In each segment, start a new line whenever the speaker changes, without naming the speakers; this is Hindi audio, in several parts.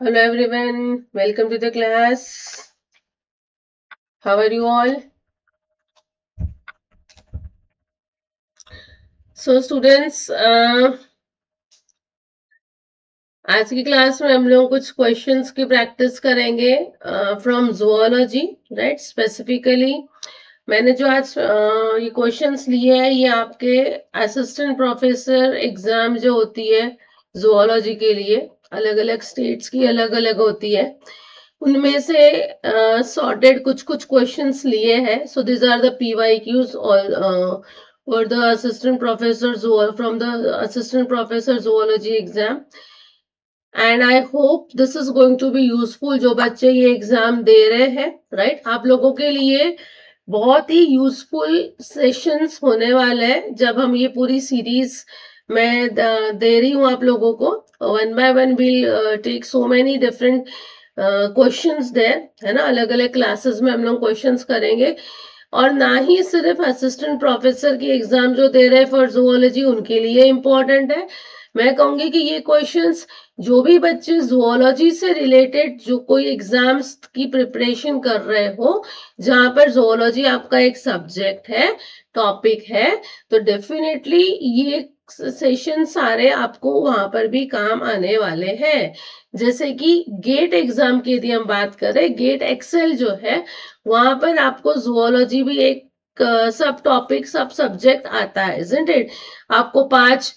Hello everyone, welcome to the class. How are you all? So students, आज की क्लास में हम लोग कुछ क्वेश्चंस की प्रैक्टिस करेंगे फ्रॉम ज़ूलॉजी, राइट? स्पेसिफिकली मैंने जो आज ये क्वेश्चंस लिए हैं ये आपके असिस्टेंट प्रोफेसर एग्जाम जो होती है ज़ूलॉजी के लिए, अलग अलग स्टेट्स की अलग अलग होती है, उनमें से सॉर्टेड कुछ कुछ क्वेश्चंस लिए हैं. So this are the PYQs all for the assistant professor from the assistant professor zoology exam. And I hope this is going to be useful. जो बच्चे ये एग्जाम दे रहे हैं, राइट, आप लोगों के लिए बहुत ही यूजफुल सेशंस होने वाले हैं जब हम ये पूरी सीरीज मैं दे रही हूँ आप लोगों को. One by one will take so many different questions there, है ना. अलग अलग क्लासेस में हम लोग क्वेश्चंस करेंगे और ना ही सिर्फ असिस्टेंट प्रोफेसर की एग्जाम जो दे रहे हैं फॉर जूलॉजी उनके लिए इम्पोर्टेंट है. मैं कहूंगी कि ये क्वेश्चंस जो भी बच्चे जूलॉजी से रिलेटेड जो कोई एग्जाम्स की प्रिपरेशन कर रहे हो, जहां पर जूलॉजी आपका एक सब्जेक्ट है, टॉपिक है, तो डेफिनेटली ये सेशन सारे आपको वहां पर भी काम आने वाले हैं. जैसे कि गेट एग्जाम की यदि हम बात करें, गेट एक्सेल जो है वहां पर आपको जूलॉजी भी एक सब टॉपिक सब सब्जेक्ट आता है, इजंट इट. आपको 5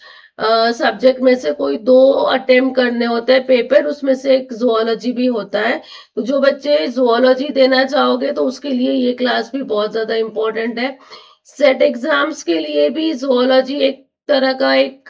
सब्जेक्ट में से कोई 2 अटेम्प्ट करने होते हैं पेपर, उसमें से एक जूलॉजी भी होता है. तो जो बच्चे जूलॉजी देना चाहोगे तो उसके लिए ये क्लास भी बहुत ज्यादा इम्पोर्टेंट है. सेट एग्जाम्स के लिए भी जूलॉजी एक तरह का एक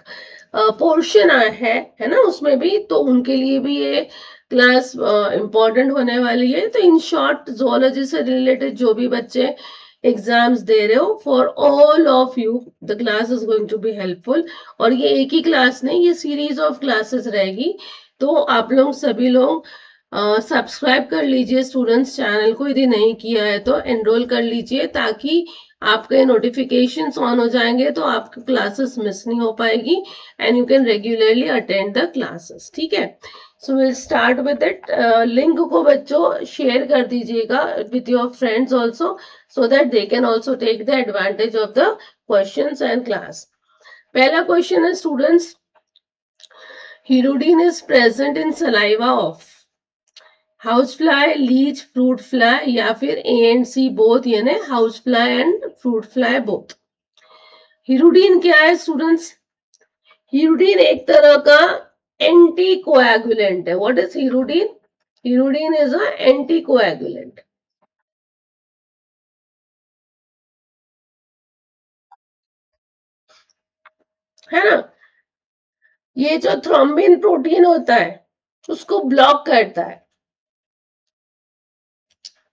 पोर्शन है ना, उसमें भी, तो उनके लिए भी ये क्लास इम्पोर्टेंट होने वाली है. तो इन शॉर्ट जूलॉजी से रिलेटेड जो भी बच्चे एग्जाम्स दे रहे हो, for all of you the class is going to be helpful. और ये एक ही क्लास नहीं, ये सीरीज ऑफ क्लासेस रहेगी. तो आप लोग सभी लोग सब्सक्राइब कर लीजिए स्टूडेंट्स, चैनल को यदि नहीं किया है तो एनरोल कर लीजिए, ताकि आपके नोटिफिकेशंस ऑन हो जाएंगे तो आपकी क्लासेस मिस नहीं हो पाएगी and you can regularly attend the classes. ठीक है, so will start with it. Link को बच्चों शेयर कर दीजिएगा with your friends also, so that they can also take the advantage of the questions and class. पहला क्वेश्चन है students, hirudin is present in saliva of house fly, leech, fruit fly या फिर ए एंड सी बोथ, यानी house fly and fruit fly both. Hirudin क्या है स्टूडेंट्स? हिरुडीन एक तरह का एंटी कोएगुलेंट है. What is hirudin? Hirudin is a anticoagulant, है ना. ये जो थ्रोम्बिन प्रोटीन होता है उसको ब्लॉक करता है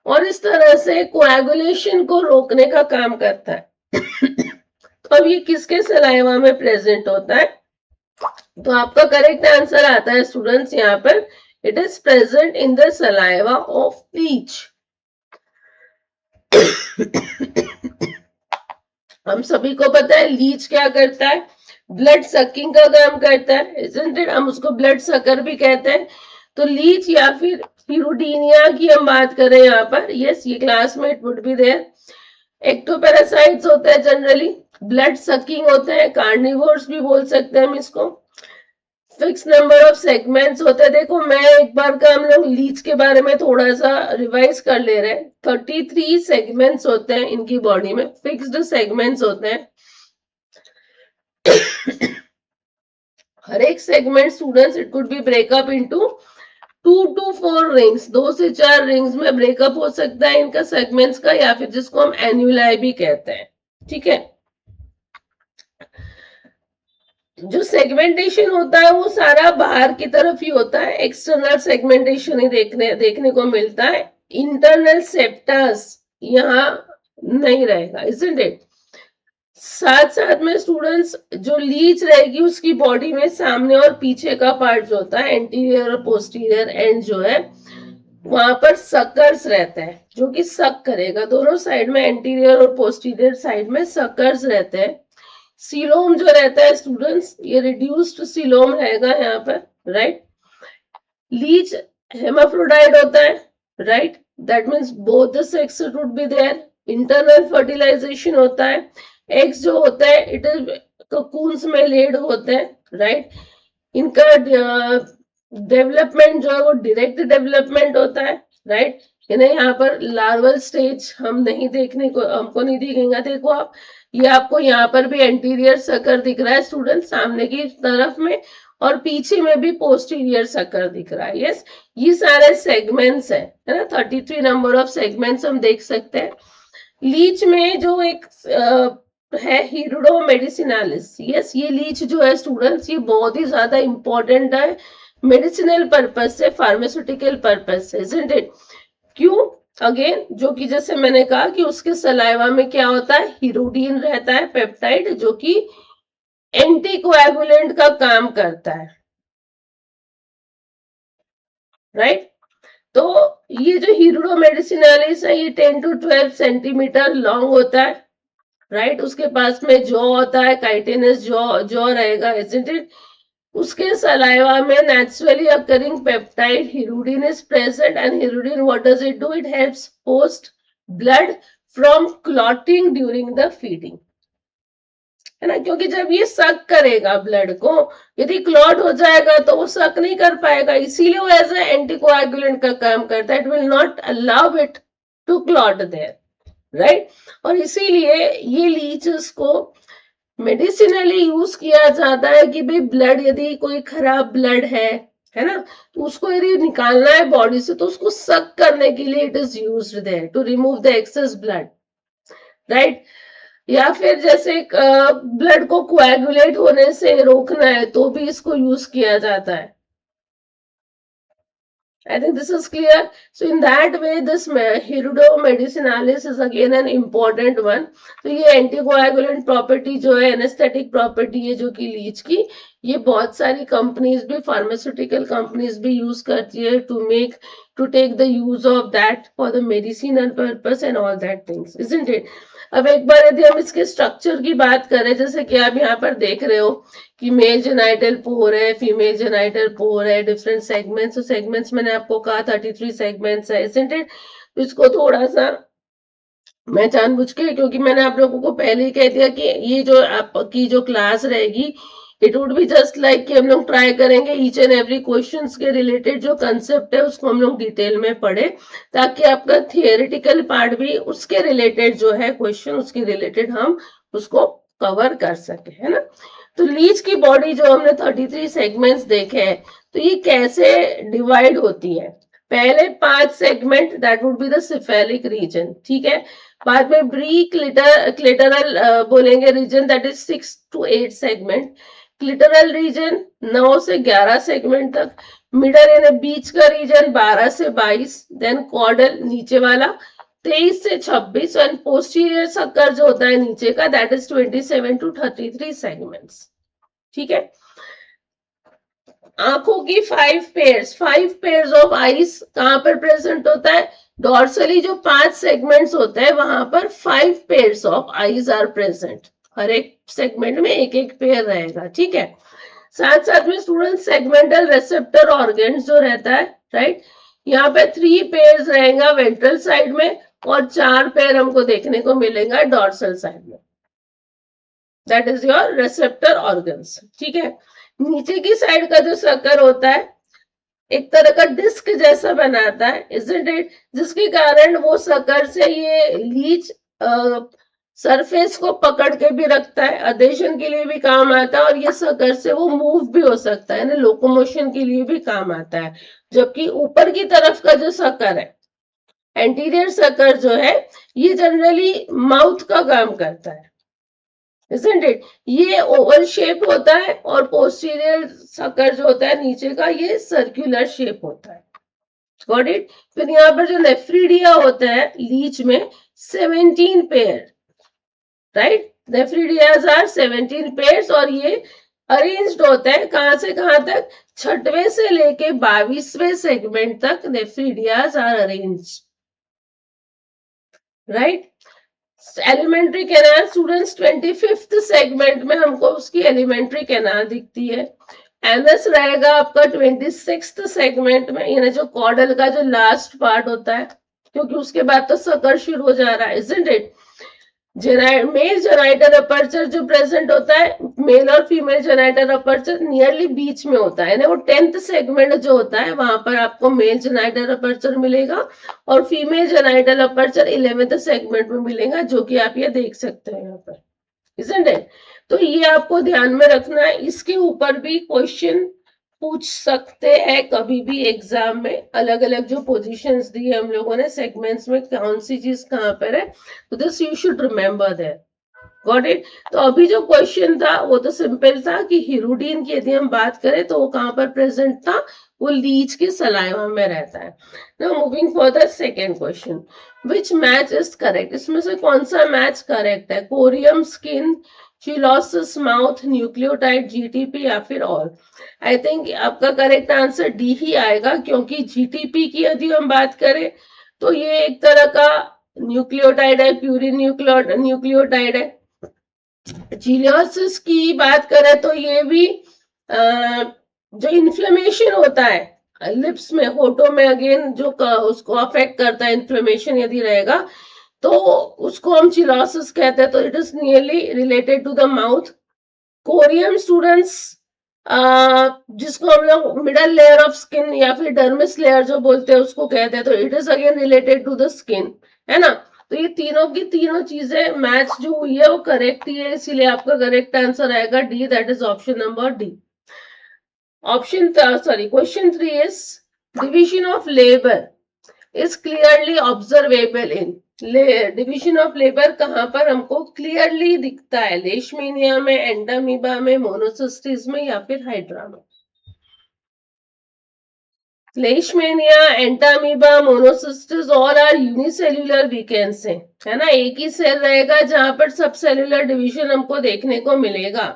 और इस तरह से कोएगुलेशन को रोकने का काम करता है. तो अब ये किसके सलाइवा में प्रेजेंट होता है? तो आपका करेक्ट आंसर आता है स्टूडेंट्स यहाँ पर, it is present in the saliva of leech. हम सभी को पता है लीच क्या करता है, ब्लड सकिंग का काम करता है, isn't it? हम उसको ब्लड सकर भी कहते हैं. तो लीच या फिर हिरुडीनिया की हम बात करें यहाँ पर, यस, ये क्लास में it would be there. Ectoparasites होते हैं जनरली, ब्लड सकिंग होते हैं, कार्निवोर्स भी बोल सकते हैं हम इसको. फिक्स नंबर ऑफ सेगमेंट्स होते हैं. देखो मैं एक बार का हम लोग लीच के बारे में थोड़ा सा रिवाइज कर ले रहे हैं. 33 सेगमेंट्स होते हैं इनकी बॉडी में, फिक्स्ड सेगमेंट्स होते हैं. हर एक segment students it could be breakup into 2 to 4 rings, 2 से 4 रिंग्स में ब्रेकअप हो सकता है इनका सेगमेंट्स का, या फिर जिसको हम एन्युलाई भी कहते हैं. ठीक है, जो सेगमेंटेशन होता है वो सारा बाहर की तरफ ही होता है, एक्सटर्नल सेगमेंटेशन ही देखने को मिलता है. इंटरनल सेप्टास यहाँ नहीं रहेगा, isn't it? साथ साथ में स्टूडेंट्स जो लीच रहेगी उसकी बॉडी में सामने और पीछे का पार्ट जो होता है, एंटीरियर और पोस्टीरियर एंड जो है, वहां पर सकर्स रहते हैं जो कि सक करेगा. दोनों साइड में, एंटीरियर और पोस्टीरियर साइड में सकर्स रहते हैं. सीलोम जो रहता है स्टूडेंट्स, ये रिड्यूस्ड सीलोम रहेगा यहाँ पर, राइट. लीच हेमाफ्रोडाइट होता है, right, that means both the sex would be there, internal fertilisation होता है, एग्स जो होता है इट इज ककून्स में लेड होते हैं, राइट, इनका डेवलपमेंट जो है वो डायरेक्ट डेवलपमेंट होता है, राइट, यानी यहाँ पर लार्वल स्टेज हम नहीं देखने को, हमको नहीं दिखेगा, देखो आप, ये आपको यहाँ पर भी एंटीरियर सकर दिख रहा है स्टूडेंट सामने की तरफ में, और पीछे में भी पोस्टीरियर सकर दिख रहा है, यस, ये सारे सेगमेंट्स है ना, 33 नंबर ऑफ सेगमेंट्स हम देख सकते हैं। लीच में जो एक है हीरोडो मेडिसिनालिस, यस, ये लीच जो है स्टूडेंट्स ये बहुत ही ज्यादा इंपॉर्टेंट है मेडिसिनल पर्पज से, फार्मास्यूटिकल पर्पज से, इजंट इट? क्यों? अगेन जो कि जैसे मैंने कहा कि उसके सलाइवा में क्या होता है, हीरोडीन रहता है, पेप्टाइड, जो कि एंटीकोएगुलेंट का काम करता है, राइट। तो ये जो हीरोडो मेडिसिनालिस है ये 10 to 12 सेंटीमीटर लॉन्ग होता है, राइट, उसके पास में जॉ होता है, काइटिनस जॉ जॉ रहेगा, इजंट इट? उसके सलाइवा में naturally occurring peptide hirudin is present, and hirudin what does it do, it helps post blood from clotting during the feeding, है ना, क्योंकि जब ये सक करेगा ब्लड को, यदि क्लॉट हो जाएगा तो वो सक नहीं कर पाएगा, इसीलिए वो एज ए एंटीकोएगुलेंट का काम करता है, it will not allow it to clot there, right, और इसीलिए ये लीचेस को मेडिसिनली यूज किया जाता है कि भाई ब्लड, यदि कोई खराब ब्लड है ना, तो उसको यदि निकालना है बॉडी से तो उसको सक करने के लिए it is used there to remove the excess blood, right, या फिर जैसे ब्लड को कोएगुलेट होने से रोकना है तो भी इसको यूज किया जाता है। I think this is clear. So in that way, this Hirudo medicinalis is again an important one. तो ये एंटीकोएगुलेंट प्रॉपर्टी जो है, एनेस्थेटिक प्रॉपर्टी है जो कि लीच की, ये बहुत सारी कंपनीज भी, फार्मास्यूटिकल कंपनीज भी यूज करती है to take the use of that for the medicinal purpose and all that things, isn't it? अब एक बार यदि हम इसके स्ट्रक्चर की बात करें, जैसे कि आप यहाँ पर देख रहे हो कि मेल जेनाइटल पोर है, फीमेल जेनाइटल पोर है, डिफरेंट सेगमेंट्स, तो सेगमेंट्स मैंने आपको कहा 33 सेगमेंट्स है, इजंट इट? तो इसको थोड़ा सा मैं जानबूझ के, क्योंकि मैंने आप लोगों को पहले ही कह दिया कि ये जो आपकी जो क्लास रहेगी it would be just like कि हम लोग ट्राई करेंगे ईच एंड एवरी क्वेश्चन के रिलेटेड जो कंसेप्ट है उसको हम लोग डिटेल में पढ़े, ताकि आपका थियोरिटिकल पार्ट भी उसके रिलेटेड जो है क्वेश्चन, उसके रिलेटेड हम उसको कवर कर सके, है ना। तो लीच की बॉडी जो हमने 33 सेगमेंट्स देखे हैं, तो ये कैसे डिवाइड होती है? पहले 5 segment that would be the cephalic region, ठीक है, बाद में ब्री क्लिटरल बोलेंगे region, that is 6 to 8 segment, clitellar region 9 से 11 सेगमेंट तक, मिडल यानी बीच का रीजन 12 से 22, देन कॉर्डल नीचे वाला 23 से 26, एंड पोस्टीरियर सकर जो होता है नीचे का दैट इज 27 to 33 सेगमेंट्स, ठीक है। आंखों की 5 पेयर्स ऑफ आईज कहां पर प्रेजेंट होता है? डॉर्सली जो 5 सेगमेंट्स होते हैं वहां पर 5 pairs of eyes are present, हर एक सेगमेंट में एक एक पेयर रहेगा, ठीक है। साथ साथ में स्टूडेंट सेगमेंटल रिसेप्टर ऑर्गन्स जो रहता है, राइट, यहाँ पे 3 पेयर्स रहेगा वेंट्रल साइड में, और 4 पेयर हमको देखने को मिलेगा डॉर्सल साइड में, that is your receptor organs, ठीक है। नीचे की साइड का जो सर्कल होता है एक तरह का डिस्क जैसा बनाता है, इजंट इट, जिसके कारण वो सर्कल से ये लीच सरफेस को पकड़ के भी रखता है, अधेशन के लिए भी काम आता है, और ये सर्कल से वो मूव भी हो सकता है ना, लोकोमोशन के लिए भी काम आता है। जबकि ऊपर की तरफ का जो सर्कल है, एंटीरियर सर्कल जो है, ये जनरली माउथ का काम करता है, isn't it? ये ओवल शेप होता है, और पोस्टीरियर सर्कल जो होता है नीचे का ये सर्कुलर शेप होता है, गॉट इट? फिर यहाँ पर जो नेफ्रीडिया होता है लीच में 17 pair, right, nephridias are 17 pairs, और ये अरेंज्ड होता है कहां से कहां तक? 6वें से लेके 22वें सेगमेंट तक nephridias are arranged, right. Elementary canal students 25th segment में हमको उसकी एलिमेंट्री कैनाल दिखती है, एनएस रहेगा आपका 26th सेगमेंट में, यानी जो कॉर्डल का जो लास्ट पार्ट होता है, क्योंकि उसके बाद तो सकर शुरू हो जा रहा है, इजंट इट? मेल जेनाइटर अपर्चर जो प्रेजेंट होता है, मेल और फीमेल जेनाइटर अपर्चर नियरली बीच में होता है, वो 10th सेगमेंट जो होता है वहां पर आपको मेल जेनाइटर अपर्चर मिलेगा और फीमेल जेनाइटर अपर्चर 11th सेगमेंट में मिलेगा, जो कि आप ये देख सकते हैं यहाँ पर, isn't it? तो ये आपको ध्यान में रखना है, इसके ऊपर भी क्वेश्चन पूछ सकते हैं कभी भी एग्जाम में, अलग अलग जो पोजीशंस दी है हम लोगों ने सेगमेंट्स में, कौन सी चीज कहाँ पर है, तो this you should remember that. Got it? तो अभी जो क्वेश्चन था वो तो सिंपल था कि हिरुडीन की यदि हम बात करें तो वो कहाँ पर प्रेजेंट था, वो लीच के सलाइवा में रहता है। Now moving for the second question, which match is correct? इसमें से कौन सा मैच करेक्ट है? Corium skin, cheilosis mouth, nucleotide, GTP या फिर ऑल? आई थिंक आपका करेक्ट आंसर डी ही आएगा, क्योंकि जीटीपी की यदि हम बात करें तो ये एक तरह का न्यूक्लियोटाइड है, प्यूरिन न्यूक्लियोटाइड है। चिलियोसिस की बात करें तो ये भी जो इन्फ्लेमेशन होता है लिप्स में, होठों में, अगेन जो उसको अफेक्ट करता है, इन्फ्लेमेशन यदि रहेगा तो उसको हम चिलोसिस कहते हैं, तो it is nearly related to the mouth. Korean students, जिसको हम लोग मिडल लेयर ऑफ स्किन या फिर डर्मिस लेयर जो बोलते हैं उसको कहते हैं, तो it is again related to the skin, है ना? तो ये तीनों की तीनों चीजें मैच जो हुई है वो करेक्ट ही है, इसीलिए आपका करेक्ट आंसर आएगा D, that is option number D. Option sorry, question 3 is division of labour is clearly observable in, division of labour कहां पर हमको क्लियरली दिखता है? लेशमीनिया में, एंडामीबा में, मोनोसिस्टिस में या फिर हाइड्रा में? Leishmania, Entamoeba, Monocystis all are unicellular वीकेंस है ना? एक ही सेल रहेगा जहां पर सब सेल्युलर डिवीजन हमको देखने को मिलेगा।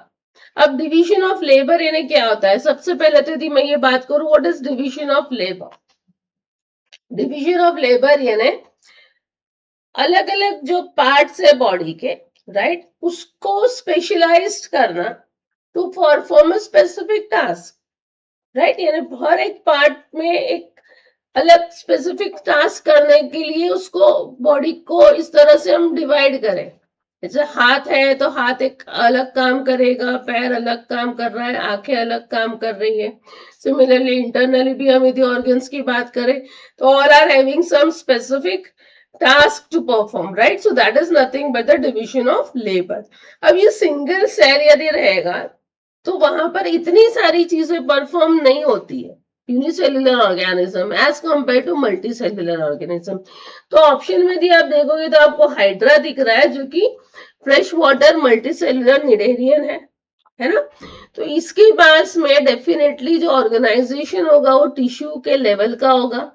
अब डिवीजन ऑफ लेबर यानी क्या होता है? सबसे पहले तो यदि मैं ये बात करूं, what is division of labour? Division of labour यानी अलग अलग जो पार्ट्स है बॉडी के, राइट, उसको स्पेशलाइज्ड करना to perform a specific task, right, यानी हर एक पार्ट में एक अलग स्पेसिफिक टास्क करने के लिए उसको, बॉडी को इस तरह से हम डिवाइड करें। जैसे हाथ है तो हाथ एक अलग काम करेगा, पैर अलग काम कर रहा है, आंखें अलग काम कर रही है। सिमिलरली इंटरनली भी हम यदि ऑर्गन्स की बात करें तो all are having some specific task to perform, right? So that is nothing but the division of labour. अब ये सिंगल सेल यदि रहेगा तो वहां पर इतनी सारी चीजें परफॉर्म नहीं होती है, unicellular organism as compare to multicellular organism. तो ऑप्शन में यदि आप देखोगे तो आपको हाइड्रा दिख रहा है, जो कि fresh water multi cellular cnidarian है ना? तो इसके पास में डेफिनेटली जो ऑर्गेनाइजेशन होगा वो टिश्यू के लेवल का होगा,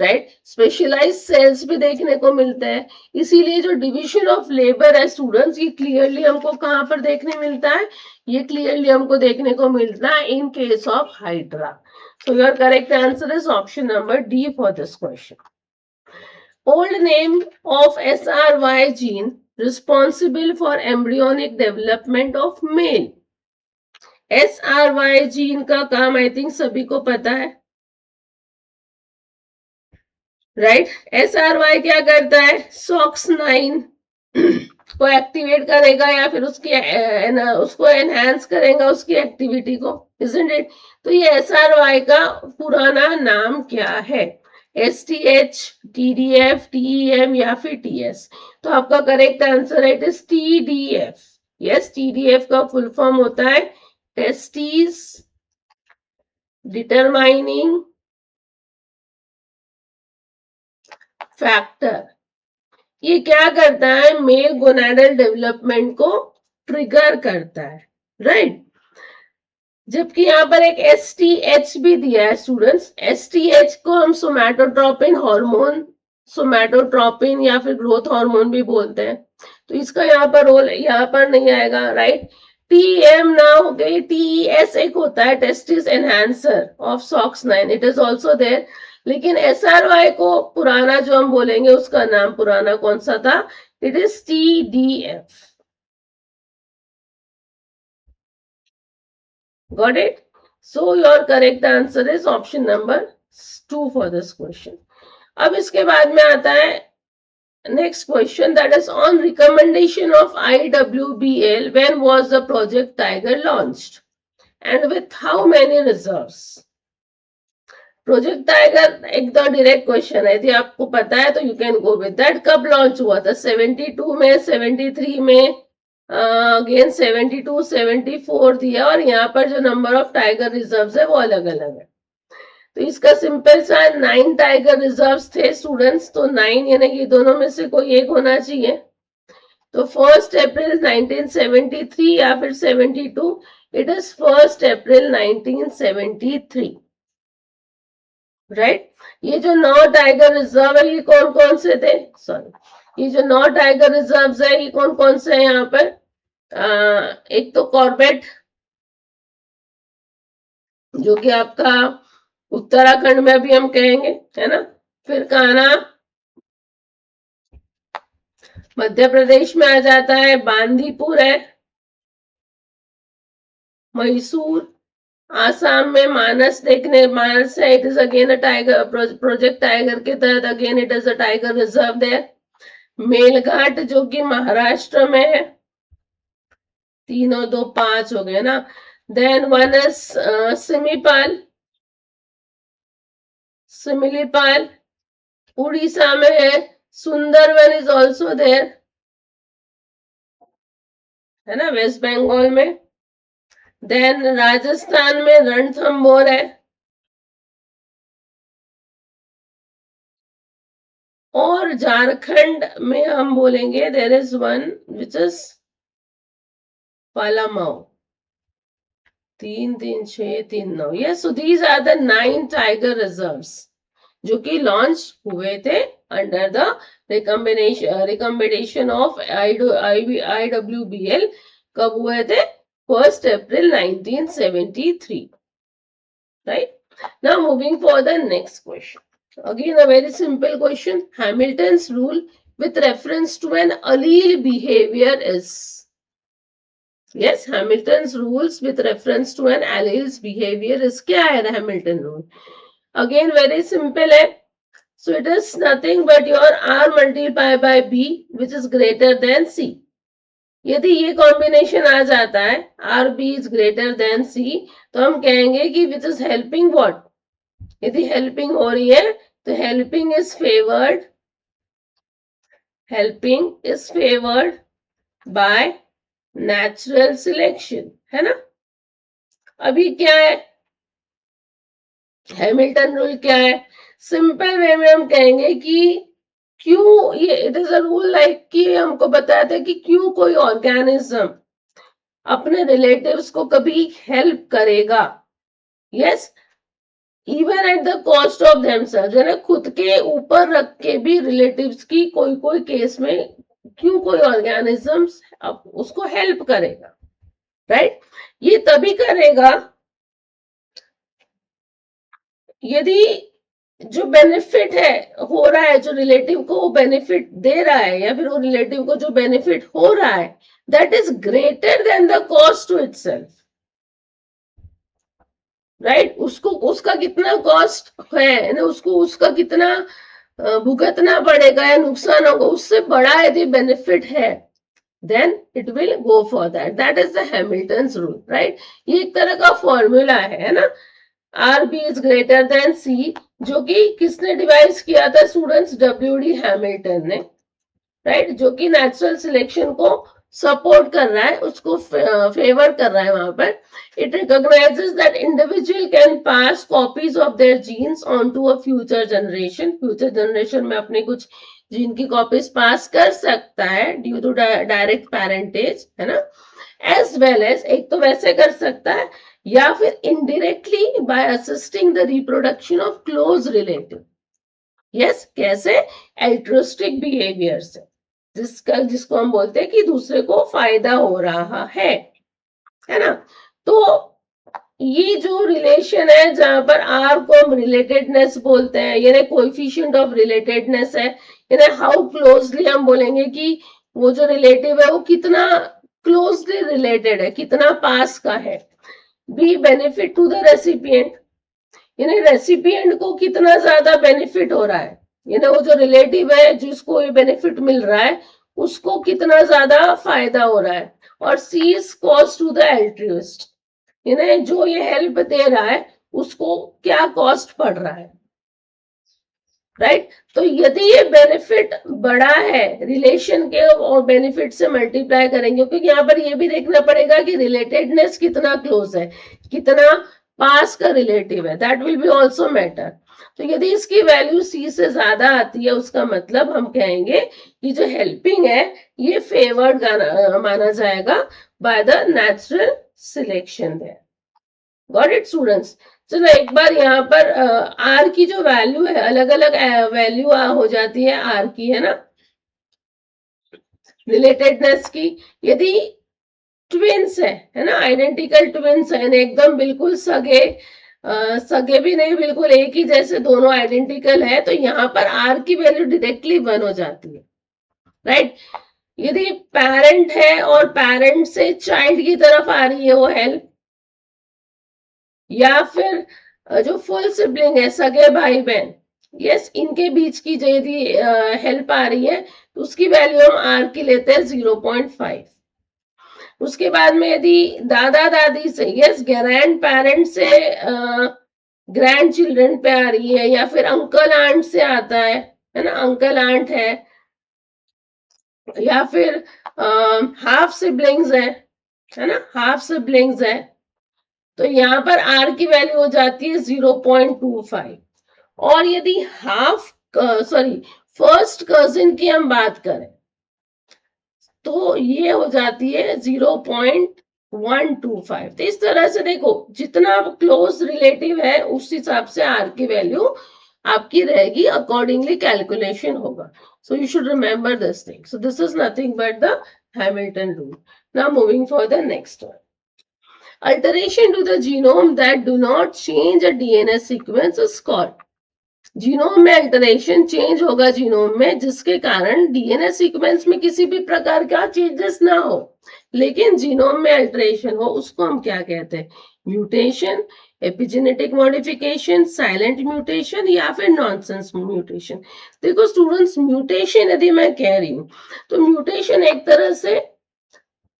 राइट? स्पेशलाइज सेल्स भी देखने को मिलते हैं, इसीलिए जो डिविजन ऑफ लेबर है स्टूडेंट्स, ये क्लियरली हमको कहां पर देखने मिलता है? ये क्लियरली हमको देखने को मिलता है in case of hydra. So your correct answer is option number D for this question. Old name of SRY gene responsible for embryonic development of male. SRY gene का काम आई थिंक सभी को पता है, राइट? SRY क्या करता है? SOX9 को एक्टिवेट करेगा या फिर उसको एनहांस करेगा उसकी एक्टिविटी को, इजंट इट? तो ये SRY का पुराना नाम क्या है? STH, TDF, TEM या फिर TS? तो आपका करेक्ट आंसर है it is TDF। Yes, TDF का फुल फॉर्म होता है टेस्टिस डिटरमाइनिंग फैक्टर। ये क्या करता है? मेल गोनाडल डेवलपमेंट को ट्रिगर करता है, राइट? जबकि यहाँ पर एक STH भी दिया है स्टूडेंट्स, STH को हम सोमैटोट्रोपिन हार्मोन, सोमैटोट्रोपिन या फिर ग्रोथ हार्मोन भी बोलते हैं, तो इसका यहाँ पर रोल यहाँ पर नहीं आएगा, राइट? TEM ना हो गई, TES एक होता है testis enhancer of SOX9, it is also there. लेकिन SRY को पुराना जो हम बोलेंगे उसका नाम पुराना कौन सा था? It is TDF। Got it? So your correct answer is option number 2 for this question. अब इसके बाद में आता है next question, that is on recommendation of IWBL, when was the project Tiger launched and with how many reserves? Project tiger एक तो डायरेक्ट क्वेश्चन है, यदि आपको पता है तो you can go with that. कब लॉन्च हुआ था? 72 में, 73 में, अगेन 72, 74 दिया, और यहाँ पर जो नंबर ऑफ टाइगर रिजर्व्स है वो अलग अलग है. तो इसका सिंपल सा 9 टाइगर रिजर्व्स थे स्टूडेंट्स. तो 9 यानी कि दोनों में से कोई एक होना चाहिए. तो 1 अप्रैल 1973 या फिर 72, इट इज 1 अप्रैल 1973, राइट. ये जो 9 टाइगर रिजर्व है ये कौन कौन से थे? सॉरी, ये जो 9 टाइगर रिजर्व्स है ये कौन कौन से हैं यहाँ पर? एक तो कॉर्बेट, जो कि आपका उत्तराखंड में भी हम कहेंगे, है ना. फिर कान्हा मध्य प्रदेश में आ जाता है. बांदीपुर है. मैसूर आसाम में. मानस देखने, मानस है, it is again a tiger, project tiger के तहत again it is a tiger reserve there. Melghat जो कि महाराष्ट्र में है. 3 और 2 5 हो गए ना. Then one is Simipal, Similipal Orissa में है. सुंदरवन इज ऑल्सो देयर, है ना, वेस्ट बंगाल में. देन राजस्थान में रणथंभौर है. और झारखंड में हम बोलेंगे there is one which is Palamau. 3 3 6 3 9. Yes, so these are the 9 tiger reserves जो कि लॉन्च हुए थे under the recommendation of IWBL. कब हुए थे? 1 अप्रैल 1973, right. Now moving for the next question. Again a very simple question. Hamilton's rule with reference to an allele behavior is? Yes, Hamilton's rules with reference to an allele's behavior is. क्या है Hamilton rule? Again very simple है. So it is nothing but your R multiplied by B which is greater than C. यदि ये कॉम्बिनेशन आ जाता है R B is greater than C, तो हम कहेंगे कि विच इज हेल्पिंग व्हाट. यदि हेल्पिंग हो रही है तो helping is favoured, helping is favoured by natural selection, है ना. अभी क्या है हैमिल्टन रूल? क्या है? सिंपल वे में हम कहेंगे कि क्यों ये it is a rule like कि हमको बताया था कि क्यों कोई ऑर्गेनिज्म अपने रिलेटिव्स को कभी हेल्प करेगा. Yes, even at the cost of themselves, यानी खुद के ऊपर रख के भी रिलेटिव्स की कोई कोई केस में क्यों कोई ऑर्गेनिजम्स उसको हेल्प करेगा, राइट. ये तभी करेगा यदि जो बेनिफिट है हो रहा है, जो रिलेटिव को वो बेनिफिट दे रहा है, या फिर वो रिलेटिव को जो बेनिफिट हो रहा है that is greater than the cost to itself, right. उसको उसका कितना कॉस्ट है ना, उसको उसका कितना भुगतना पड़ेगा या नुकसान होगा, उससे बड़ा यदि बेनिफिट है then it will go for that. That is the Hamilton's rule, right. ये एक तरह का फॉर्मूला है ना. R B is greater than C, जो कि किसने डिवाइस किया था स्टूडेंट्स? WD हैमिल्टन ने, राइट. जो कि नेचुरल सिलेक्शन को सपोर्ट कर रहा है, उसको फेवर कर रहा है वहां पर. It recognises that individual can pass copies of their genes on to a future generation. Future generation में अपने कुछ जीन की कॉपीज पास कर सकता है ड्यू टू डायरेक्ट पेरेंटेज, है ना. एज वेल एज, एक तो वैसे कर सकता है या फिर indirectly bye assisting the reproduction of close relative. Yes, कैसे? एल्ट्रोस्टिक बिहेवियर से, जिसको हम बोलते हैं कि दूसरे को फायदा हो रहा है ना. तो ये जो रिलेशन है जहां पर आर को हम रिलेटेडनेस बोलते हैं, यानी कोएफिशिएंट ऑफ रिलेटेडनेस है, यानी हाउ क्लोजली हम बोलेंगे कि वो जो रिलेटिव है वो कितना क्लोजली रिलेटेड है, कितना पास का है. B benefit to the recipient, यानी रेसिपिएंट को कितना ज्यादा बेनिफिट हो रहा है, यानी वो जो रिलेटिव है जिसको ये बेनिफिट मिल रहा है उसको कितना ज्यादा फायदा हो रहा है। और C is cost to the altruist, यानी जो ये हेल्प दे रहा है उसको क्या कॉस्ट पड़ रहा है, राइट। तो यदि ये बेनिफिट बड़ा है रिलेशन के और बेनिफिट से मल्टीप्लाई करेंगे, क्योंकि यहाँ पर ये भी देखना पड़ेगा कि रिलेटेडनेस कितना क्लोज है, कितना पास का रिलेटिव है, that will be also matter. तो यदि इसकी वैल्यू सी से ज्यादा आती है उसका मतलब हम कहेंगे कि जो हेल्पिंग है ये फेवर्ड माना जाएगा by the natural selection there. Got it students. चलो एक बार यहाँ पर आर की जो वैल्यू है, अलग अलग वैल्यू हो जाती है आर की, है ना, रिलेटेडनेस की। यदि ट्विंस है ना, आइडेंटिकल ट्विंस है, एकदम बिल्कुल सगे, सगे भी नहीं, बिल्कुल एक ही जैसे दोनों आइडेंटिकल है, तो यहाँ पर आर की वैल्यू डायरेक्टली 1 हो जाती है, राइट। यदि पेरेंट है और पेरेंट से चाइल्ड की तरफ आ रही है वो हेल्प, या फिर जो फुल सिबलिंग है, सगे भाई बहन, यस, इनके बीच की यदि हेल्प आ रही है तो उसकी वैल्यू हम आर की लेते हैं 0.5। उसके बाद में यदि दादा दादी से, यस, ग्रैंड पेरेंट से ग्रैंड चिल्ड्रन पे आ रही है, या फिर अंकल आंट से आता है ना, अंकल आंट है, या फिर हाफ सिबलिंग्स है ना, हाफ सिबलिंग्स है, तो यहाँ पर आर की वैल्यू हो जाती है 0.25। और यदि हाफ सॉरी फर्स्ट कजिन की हम बात करें तो ये हो जाती है 0.125। तो इस तरह से देखो जितना क्लोज रिलेटिव है उस हिसाब से आर की वैल्यू आपकी रहेगी, अकॉर्डिंगली कैलकुलेशन होगा। So you should remember this thing. So this is nothing but the Hamilton rule. Now moving for the next one. Alteration to the genome that do not change a DNA sequence is called, genome में अल्टरेशन चेंज होगा जीनोम में जिसके कारण डीएनए सीक्वेंस में किसी भी प्रकार का चेंजेस ना हो, लेकिन जीनोम में अल्टरेशन हो, उसको हम क्या कहते हैं, mutation, epigenetic modification, silent mutation, या फिर नॉनसेंस म्यूटेशन। देखो स्टूडेंट्स, म्यूटेशन यदि मैं कह रही हूं तो म्यूटेशन एक तरह से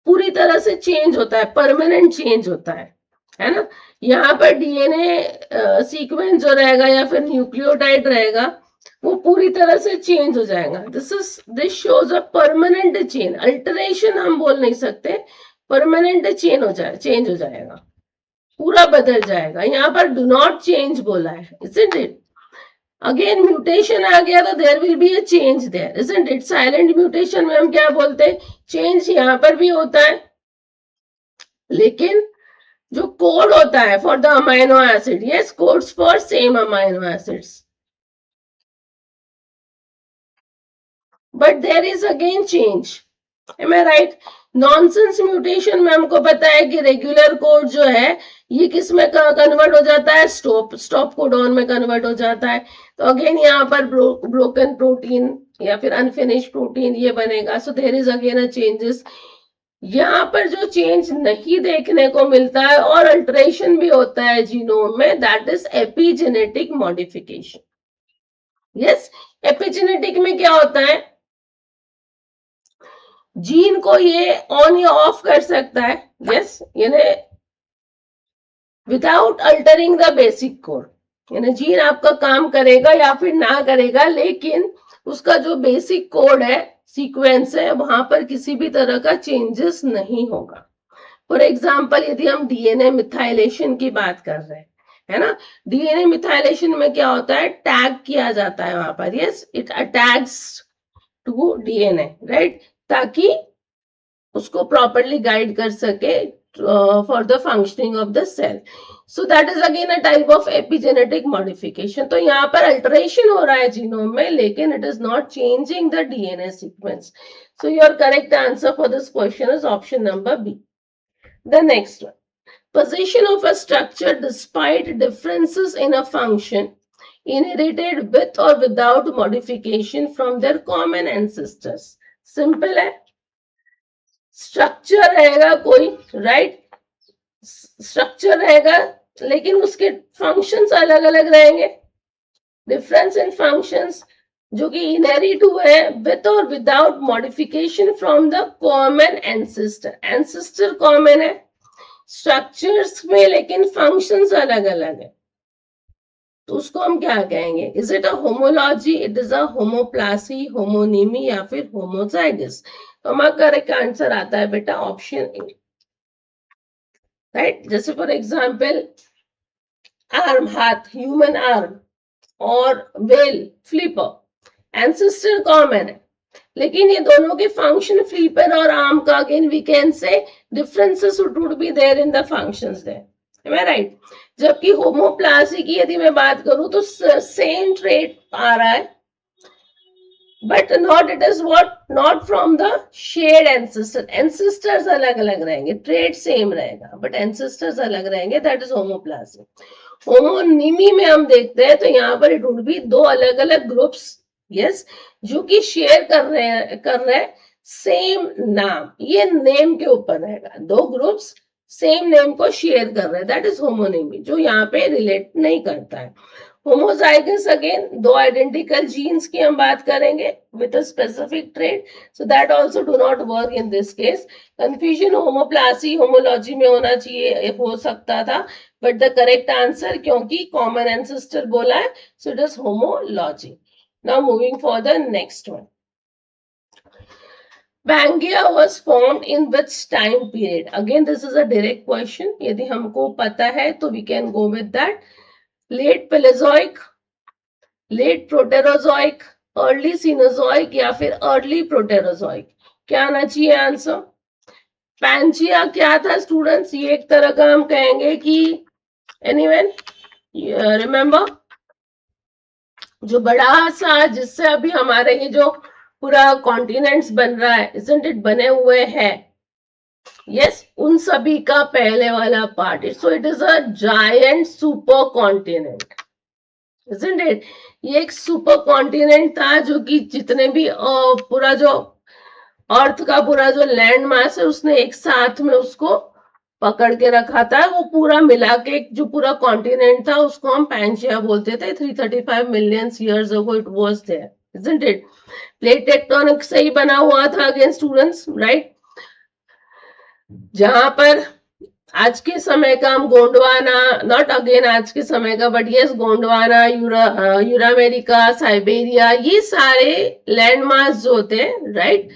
पूरी तरह से चेंज होता है, परमानेंट चेंज होता है ना। यहाँ पर डीएनए सीक्वेंस जो रहेगा या फिर न्यूक्लियोटाइड रहेगा वो पूरी तरह से चेंज हो जाएगा। This shows a permanent change, alteration हम बोल नहीं सकते, परमानेंट चेंज हो जाएगा, पूरा बदल जाएगा। यहाँ पर डू नॉट चेंज बोला है, isn't it? अगेन म्यूटेशन आ गया तो there will be a change there, isn't it? Silent mutation में हम क्या बोलते हैं, चेंज यहाँ पर भी होता है, लेकिन जो कोड होता है for the amino acid, yes, codes for same amino acids, but there is again change, am I right? Nonsense mutation में हमको पता है कि रेगुलर कोड जो है ये किस में कन्वर्ट हो जाता है, स्टॉप कोडॉन में कन्वर्ट हो जाता है। तो अगेन यहाँ पर ब्रोकन प्रोटीन या फिर अनफिनिश प्रोटीन ये बनेगा, so there is again a changes. यहाँ पर जो चेंज नहीं देखने को मिलता है और अल्टरेशन भी होता है जीनोम में, that is epigenetic modification. Yes, epigenetic में क्या होता है, जीन को ये ऑन या ऑफ कर सकता है, यस, यानी without altering the basic code, यानी जीन आपका काम करेगा या फिर ना करेगा, लेकिन उसका जो बेसिक कोड है, सीक्वेंस है, वहां पर किसी भी तरह का चेंजेस नहीं होगा। फॉर एग्जाम्पल यदि हम डीएनए मिथाइलेशन की बात कर रहे हैं, है ना, डीएनए मिथाइलेशन में क्या होता है, टैग किया जाता है वहां पर, yes, it attacks to DNA, right, ताकि उसको प्रॉपरली गाइड कर सके for the functioning of the cell. So that is again a type of epigenetic modification. तो यहाँ पर अल्टरेशन हो रहा है जीनोम में, लेकिन it is not changing the DNA sequence. So your correct answer for this question is option number B. The next one, position of a structure despite differences in a function inherited with or without modification from their common ancestors. Simple है, स्ट्रक्चर रहेगा कोई, राइट, स्ट्रक्चर रहेगा लेकिन उसके फंक्शंस अलग अलग रहेंगे। डिफरेंस इन फंक्शंस जो कि इनहेरिट हुए हैं विद और without modification from the common ancestor. Ancestor common है स्ट्रक्चर्स में लेकिन फंक्शंस अलग अलग है, तो उसको हम क्या कहेंगे? Is it a homology, it is a homoplasy, homonymy या फिर होमोजाइगस? तो हमारा करेक्ट आंसर आता है बेटा ऑप्शन ए, राइट। जैसे फॉर एग्जांपल आर्म, हाथ, ह्यूमन आर्म और वेल, फ्लिपर, एंसेस्टर कॉमन है लेकिन ये दोनों के फंक्शन फ्लिपर और आर्म का again we can say differences would be there in the functions there, am I right? जबकि होमोप्लासी की यदि मैं बात करूं तो सेम ट्रेट आ रहा है but not it is what, not from the shared ancestor. Ancestors अलग अलग रहेंगे, ट्रेट सेम रहेगा बट एंसेस्टर्स अलग रहेंगे, दैट इज होमोप्लासी। होमोनिमी में हम देखते हैं तो यहाँ पर इट वुड बी दो अलग अलग ग्रुप्स, यस, जो कि शेयर कर रहे हैं सेम नाम, ये नेम के ऊपर रहेगा, दो ग्रुप्स सेम नेम को शेयर कर रहे हैं, दैट इज होमोनिमी, जो यहाँ पे रिलेट नहीं करता है। होमोजाइगस अगेन दो आइडेंटिकल जीन्स की हम बात करेंगे with a specific trait, so that also do not work in this case. Confusion homoplasy homology में होना चाहिए, हो सकता था, बट द करेक्ट आंसर क्योंकि कॉमन एंसेस्टर बोला है so it is homology. Now moving for the next one, Pangaea was formed in which time period? Again this is a direct question, यदि हमको पता है तो we can go with that. Late Paleozoic, late Proterozoic, early Cenozoic या फिर अर्ली प्रोटेरोजोइक? क्या आना चाहिए आंसर? पैंजिया क्या था स्टूडेंट्स? ये एक तरह का हम कहेंगे कि एनीवन रिमेंबर जो बड़ा सा जिससे अभी हमारे ये जो पूरा कॉन्टिनेंट्स बन रहा है, इजंट इट, बने हुए हैं, यस, उन सभी का पहले वाला part, so it is a giant super continent, isn't it? ये एक सुपर कॉन्टिनेंट था जो कि जितने भी पूरा जो अर्थ का पूरा जो लैंड मास है उसने एक साथ में उसको पकड़ के रखा था, वो पूरा मिला के जो पूरा कॉन्टिनेंट था उसको हम पैंजिया बोलते थे। 335 million years ago it was there, isn't it? Plate tectonic से ही बना हुआ था अगेन स्टूडेंट्स, राइट? जहां पर आज के समय का हम गोंडवाना, नॉट अगेन आज के समय का बट यस गोंडवाना, यूरामेरिका, साइबेरिया, ये सारे लैंड मास जो होते हैं, राइट,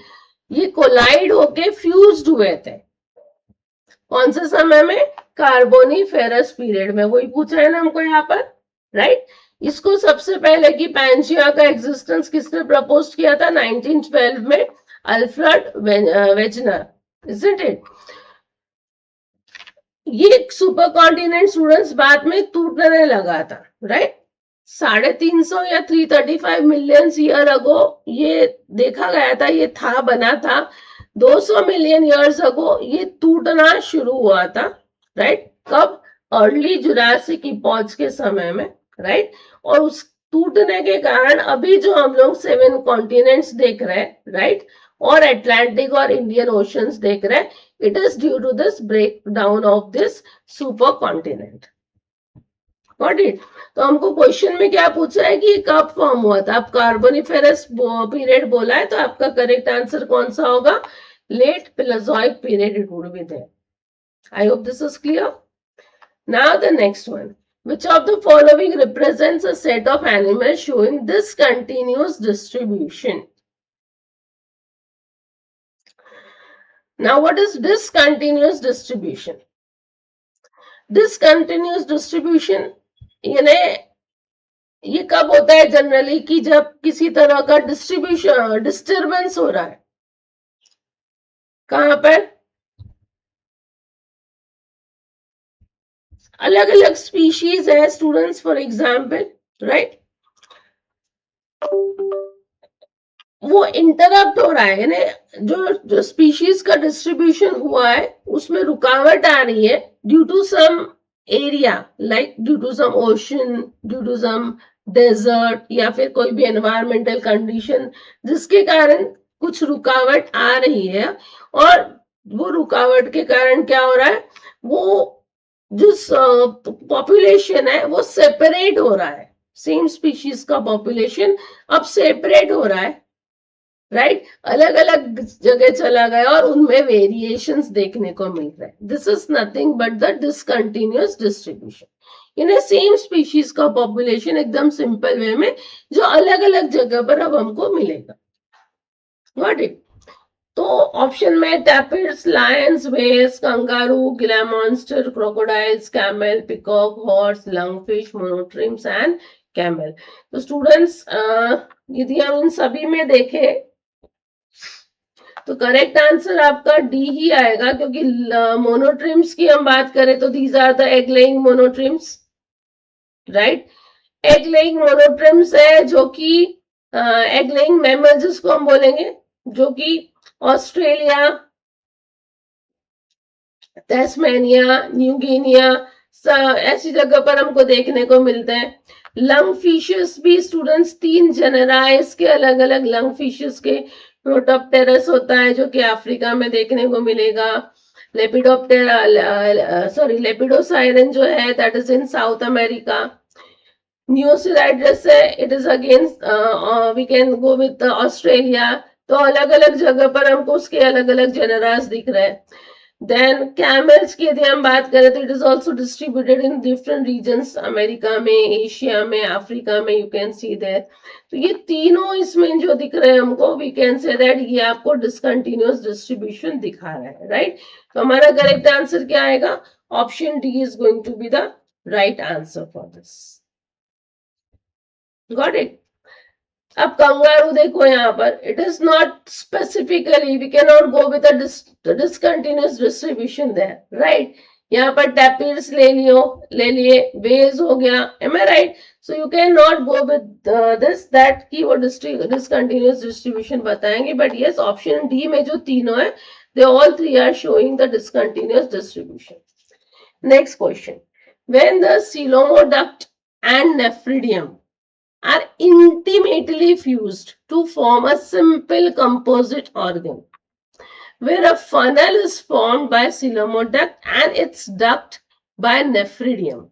ये कोलाइड होके फ्यूज्ड हुए थे। कौन से समय में? कार्बोनिफेरस पीरियड में। वही पूछ रहे हैं ना हमको यहाँ पर, राइट? इसको सबसे पहले कि पैंजिया का एग्जिस्टेंस किसने प्रपोज किया था? 1912 में अल्फ्रेड वेजनर, isn't it? ये सुपर कॉन्टिनेंट स्टूडेंट्स बाद में टूटने लगा था, राइट? 350 या 335 मिलियन ईयर अगो ये देखा गया था, ये था, बना था। 200 मिलियन ईयर्स अगो ये टूटना शुरू हुआ था, राइट? कब? अर्ली जुरासिक इपॉच के समय में, राइट? और उस टूटने के कारण अभी जो हम लोग 7 कॉन्टिनेंट्स देख रहे हैं, राइट, और अटलांटिक और इंडियन ओशंस देख रहे हैं, it is due to this breakdown of this super continent. Got it? तो हमको क्वेश्चन में क्या पूछा है कि कब फॉर्म हुआ था? आप कार्बोनिफेरस पीरियड बोला है तो आपका करेक्ट आंसर कौन सा होगा? Late Palaeozoic period it would be there. I hope this is clear. Now the next one, which of the following represents a set of animals showing discontinuous distribution? Now what is discontinuous distribution? Discontinuous distribution यानी ये कब होता है जनरली कि जब किसी तरह का डिस्टर्बेंस हो रहा है। कहां पर? अलग अलग स्पीशीज है स्टूडेंट्स, फॉर एग्जाम्पल, राइट, वो इंटरप्ट हो रहा है, यानी जो स्पीशीज का डिस्ट्रीब्यूशन हुआ है उसमें रुकावट आ रही है due to some area, like due to some ocean, due to some desert, या फिर कोई भी एनवायरमेंटल कंडीशन जिसके कारण कुछ रुकावट आ रही है, और वो रुकावट के कारण क्या हो रहा है, वो जो पॉपुलेशन है वो सेपरेट हो रहा है, सेम स्पीशीज का पॉपुलेशन अब सेपरेट हो रहा है, राइट, अलग अलग जगह चला गया और उनमें वेरिएशंस देखने को मिल रहे हैं. This is nothing but the discontinuous distribution in same species का पॉपुलेशन, एकदम सिंपल वे में, जो अलग अलग जगह पर अब हमको मिलेगा. Got it. तो ऑप्शन में tapirs, lions, whales, kangaroo, Gila monster, crocodiles, camel, peacock, horse, lungfish, monotremes and camel. तो स्टूडेंट्स, यदि हम इन सभी में देखें तो करेक्ट आंसर आपका डी ही आएगा, क्योंकि मोनोट्रिम्स की हम बात करें तो these are the egg laying monotremes, right. Egg laying monotremes है जो कि एग लेइंग मैमल जिसको हम बोलेंगे, जो कि ऑस्ट्रेलिया, तस्मेनिया, न्यू गिनिया, ऐसी जगह पर हमको देखने को मिलते हैं. लंग फिशेस भी स्टूडेंट्स 3 जेनरा है इसके, अलग अलग लंग फिशेस के. प्रोटोप्टेरस होता है जो कि अफ्रीका में देखने को मिलेगा. लेपिडोसाइरन जो है that is in South America. Neoceratodus है, it is again, we can go with Australia. तो अलग अलग जगह पर हमको उसके अलग अलग जेनरास दिख रहे हैं. देन कैमल्स की यदि हम बात करें तो it is also distributed in different regions, America में, एशिया में, अफ्रीका में, यू कैन सी देयर. तो ये तीनों इसमें जो दिख रहे हैं हमको, वी कैन से दैट ये आपको डिसकंटिन्यूअस डिस्ट्रीब्यूशन दिखा रहा है, राइट. तो हमारा करेक्ट आंसर क्या आएगा? Option D is going to be the right answer for this. Got it. अब कंगारू देखो यहाँ पर, it is not specifically, we can not go with discontinuous distribution there, right. यहाँ पर टैपिड्स ले लिए, वेज हो गया, am I right. So you can not go with this that की वो डिसकंटिन्यूअस डिस्ट्रीब्यूशन बताएंगे. बट यस, ऑप्शन डी में जो तीनों है, they all three are showing the discontinuous distribution. Next question. When the coelomoduct and nephridium are intimately fused to form a simple composite organ, where a funnel is formed by coelomoduct and its duct by nephridium.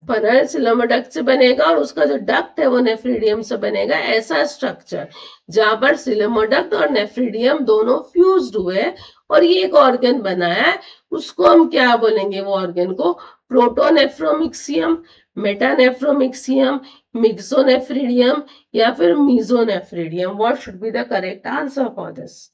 Funnel coelomoduct से बनेगा और उसका जो डक्ट है वो नेफ्रिडियम से बनेगा. ऐसा स्ट्रक्चर जहां पर सिलोमोडक्ट और नेफ्रिडियम दोनों फ्यूज्ड हुए और ये एक ऑर्गन बनाया है, उसको हम क्या बोलेंगे? वो ऑर्गन को प्रोटोनेफ्रोमिक्सियम, मेटानेफ्रोमिक्सियम, मिक्सोनेफ्रिडियम या फिर mesonephridium. What should be the correct answer for this?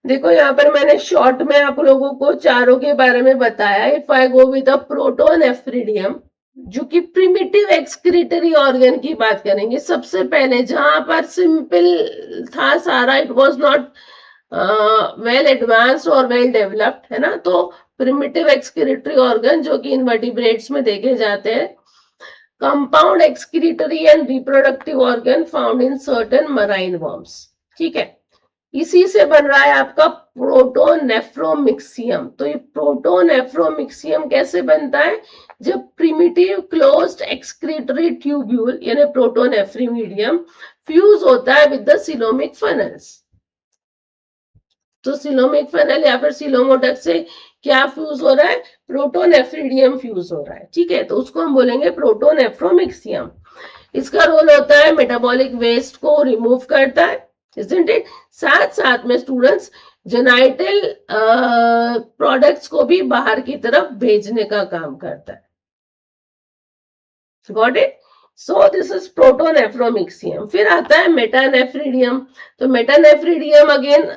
देखो यहाँ पर मैंने शॉर्ट में आप लोगों को चारों के बारे में बताया. If I go with protonephridium, जो कि प्रिमिटिव एक्सक्रीटरी ऑर्गन की बात करेंगे सबसे पहले, जहां पर सिंपल था सारा, it was not well advanced और वेल डेवलप्ड, है ना. तो प्रिमिटिव एक्सक्रीटरी ऑर्गन जो कि इनवर्टिब्रेट्स में देखे जाते हैं. Compound excretory and reproductive organ found in certain marine worms. ठीक है, इसी से बन रहा है आपका प्रोटोनेफ्रोमिक्सियम. तो ये प्रोटोनेफ्रोमिक्सियम कैसे बनता है? जब प्रिमिटिव क्लोज्ड एक्सक्रीटरी ट्यूब्यूल यानी प्रोटोनेफ्रीमीडियम फ्यूज होता है विद द सिलोमिक फनल्स. तो सिलोमिक फनल या फिर सिलोमोडक से क्या फ्यूज हो रहा है? प्रोटोनेफ्रिडियम फ्यूज हो रहा है. ठीक है, तो उसको हम बोलेंगे प्रोटोनेफ्रोमिक्सियम. इसका रोल होता है मेटाबॉलिक वेस्ट को रिमूव करता है, isn't it? साथ साथ में स्टूडेंट्स जेनाइटल प्रोडक्ट्स को भी बाहर की तरफ भेजने का काम करता है. Got it. So this is protonephromixium. फिर आता है मेटानेफ्रिडियम. तो मेटानेफ्रिडियम अगेन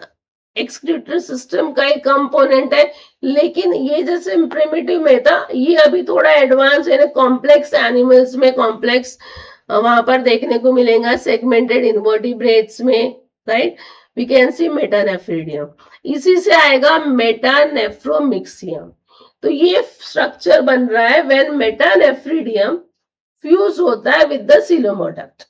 एक्सक्रीटरी सिस्टम का एक कंपोनेंट है, लेकिन ये जैसे प्रिमिटिव में था, ये अभी थोड़ा एडवांस यानी कॉम्प्लेक्स एनिमल्स में कॉम्प्लेक्स वहां पर देखने को मिलेगा, सेगमेंटेड इनवर्टिब्रेट्स में, right. We can see metanephridium. इसी से आएगा मेटानेफ्रोमिक्सियम. तो ये स्ट्रक्चर बन रहा है व्हेन मेटानेफ्रिडियम फ्यूज होता है विद द सिलोमोडक्ट.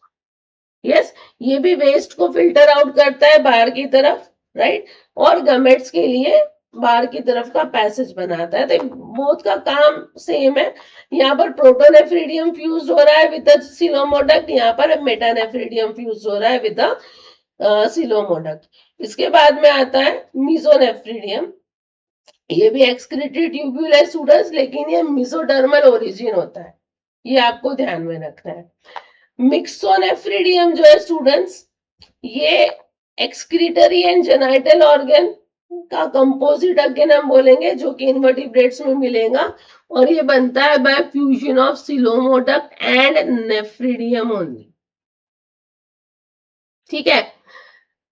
यस, ये भी वेस्ट को फिल्टर आउट करता है बाहर की तरफ, राइट, और गमेट्स के लिए बाहर की तरफ का पैसेज बनाता है. तो बोथ का काम सेम है. यहाँ पर प्रोटोनेफ्रिडियम फ्यूज हो रहा है विद द सिलोमोडक्ट, यहाँ पर मेटानेफ्रिडियम फ्यूज हो रहा है विद द सिलोमोडक्ट. इसके बाद में आता है मीजोनेफ्रिडियम. ये भी एक्सक्रीटरी ट्यूब्यूल है स्टूडेंट्स, लेकिन ये मेसोडर्मल ओरिजिन होता है, ये आपको ध्यान में रखना है। मिक्सोनेफ्रिडियम जो है स्टूडेंट्स, ये एक्सक्रीटरी एंड जेनाइटल ऑर्गन का कंपोजिट अगेन हम बोलेंगे, जो कि इनवर्टिब्रेट्स में मिलेगा, और ये बनता है by fusion of coelomoduct and nephridium only. ठीक है,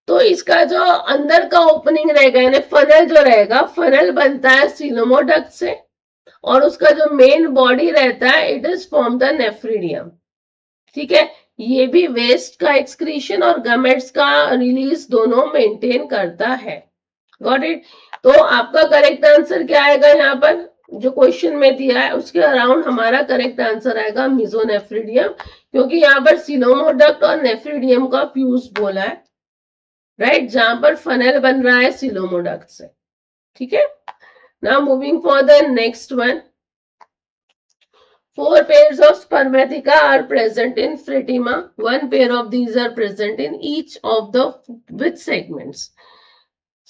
तो इसका जो अंदर का ओपनिंग रहेगा यानी फनल जो रहेगा, फनल बनता है सिलोमोडक्ट से, और उसका जो मेन बॉडी रहता है इट इज फ्रॉम द नेफ्रिडियम। ठीक है, ये भी वेस्ट का एक्सक्रीशन और गमेट्स का रिलीज दोनों मेंटेन करता है। Got it. तो आपका करेक्ट आंसर क्या आएगा, यहाँ पर जो क्वेश्चन में दिया है उसके अराउंड हमारा करेक्ट आंसर आएगा मेसोनेफ्रिडियम, क्योंकि यहाँ पर सिलोमोडक्ट और नेफ्रिडियम का फ्यूज बोला है, राइट, जहां पर फनल बन रहा है सिलोमोडक्ट से। ठीक है, now moving for the next one. 4 pairs of spermatheca are present in Phretima. 1 pair of these are present in each of the which segments?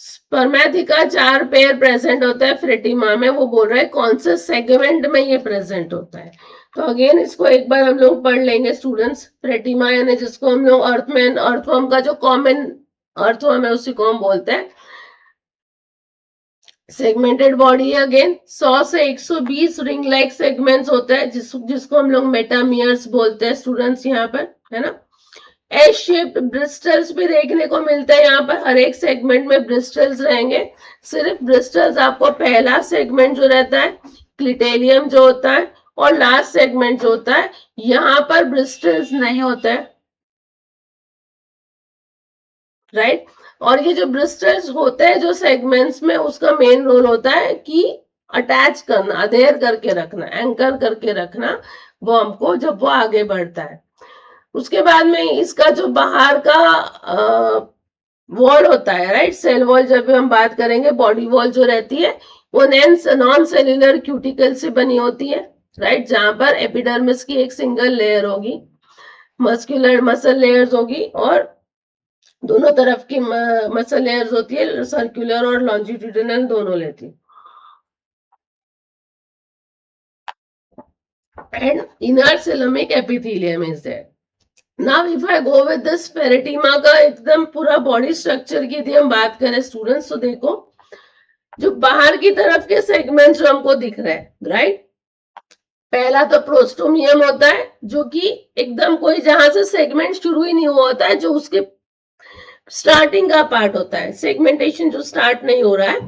Spermatheca 4 pair present होता है फ्रेटिमा में, वो बोल रहा है कौन से सेगमेंट में ये प्रेजेंट होता है। तो अगेन इसको एक बार हम लोग पढ़ लेंगे स्टूडेंट्स। फ्रेटिमा यानी जिसको हम लोग अर्थमैन, अर्थवर्म का जो कॉमन अर्थवर्म है उसी को हम बोलते हैं। सेगमेंटेड बॉडी है अगेन, 100 से 120 रिंग लाइक सेगमेंट्स होते हैं, जिसको हम लोग मेटामियर्स बोलते हैं स्टूडेंट्स, यहाँ पर है ना। एस शेप्ड ब्रिस्टल्स भी देखने को मिलता है यहाँ पर, हर एक सेगमेंट में ब्रिस्टल्स रहेंगे। सिर्फ ब्रिस्टल्स आपको पहला सेगमेंट जो रहता है क्लिटेलियम जो होता है, और लास्ट सेगमेंट जो होता है यहाँ पर ब्रिस्टल्स नहीं होता है, राइट। और ये जो ब्रिस्टल्स होते हैं जो सेगमेंट्स में, उसका मेन रोल होता है कि अटैच करना, अधेर करके रखना, एंकर करके रखना वर्म को जब वो आगे बढ़ता है। उसके बाद में इसका जो बाहर का वॉल होता है, राइट, सेल वॉल जब भी हम बात करेंगे, बॉडी वॉल जो रहती है वो नॉन सेल्यूलर क्यूटिकल से बनी होती है, राइट, जहां पर एपिडर्मिस की एक सिंगल लेयर होगी, मस्कुलर मसल लेयर्स होगी, और दोनों तरफ की मसल लेयर्स होती है, सर्कुलर और लॉन्जिट्यूडिनल दोनों लेती है। And inner coelomic epithelium is there. Now if I go with this Pheretima का एकदम पूरा बॉडी स्ट्रक्चर की यदि हम बात करें स्टूडेंट्स, तो देखो जो बाहर की तरफ के सेगमेंट्स जो हमको दिख रहे हैं, राइट, पहला तो प्रोस्टोमियम होता है, जो कि एकदम कोई जहां से सेगमेंट शुरू ही नहीं हुआ होता है, जो उसके स्टार्टिंग का पार्ट होता है, सेगमेंटेशन जो स्टार्ट नहीं हो रहा है,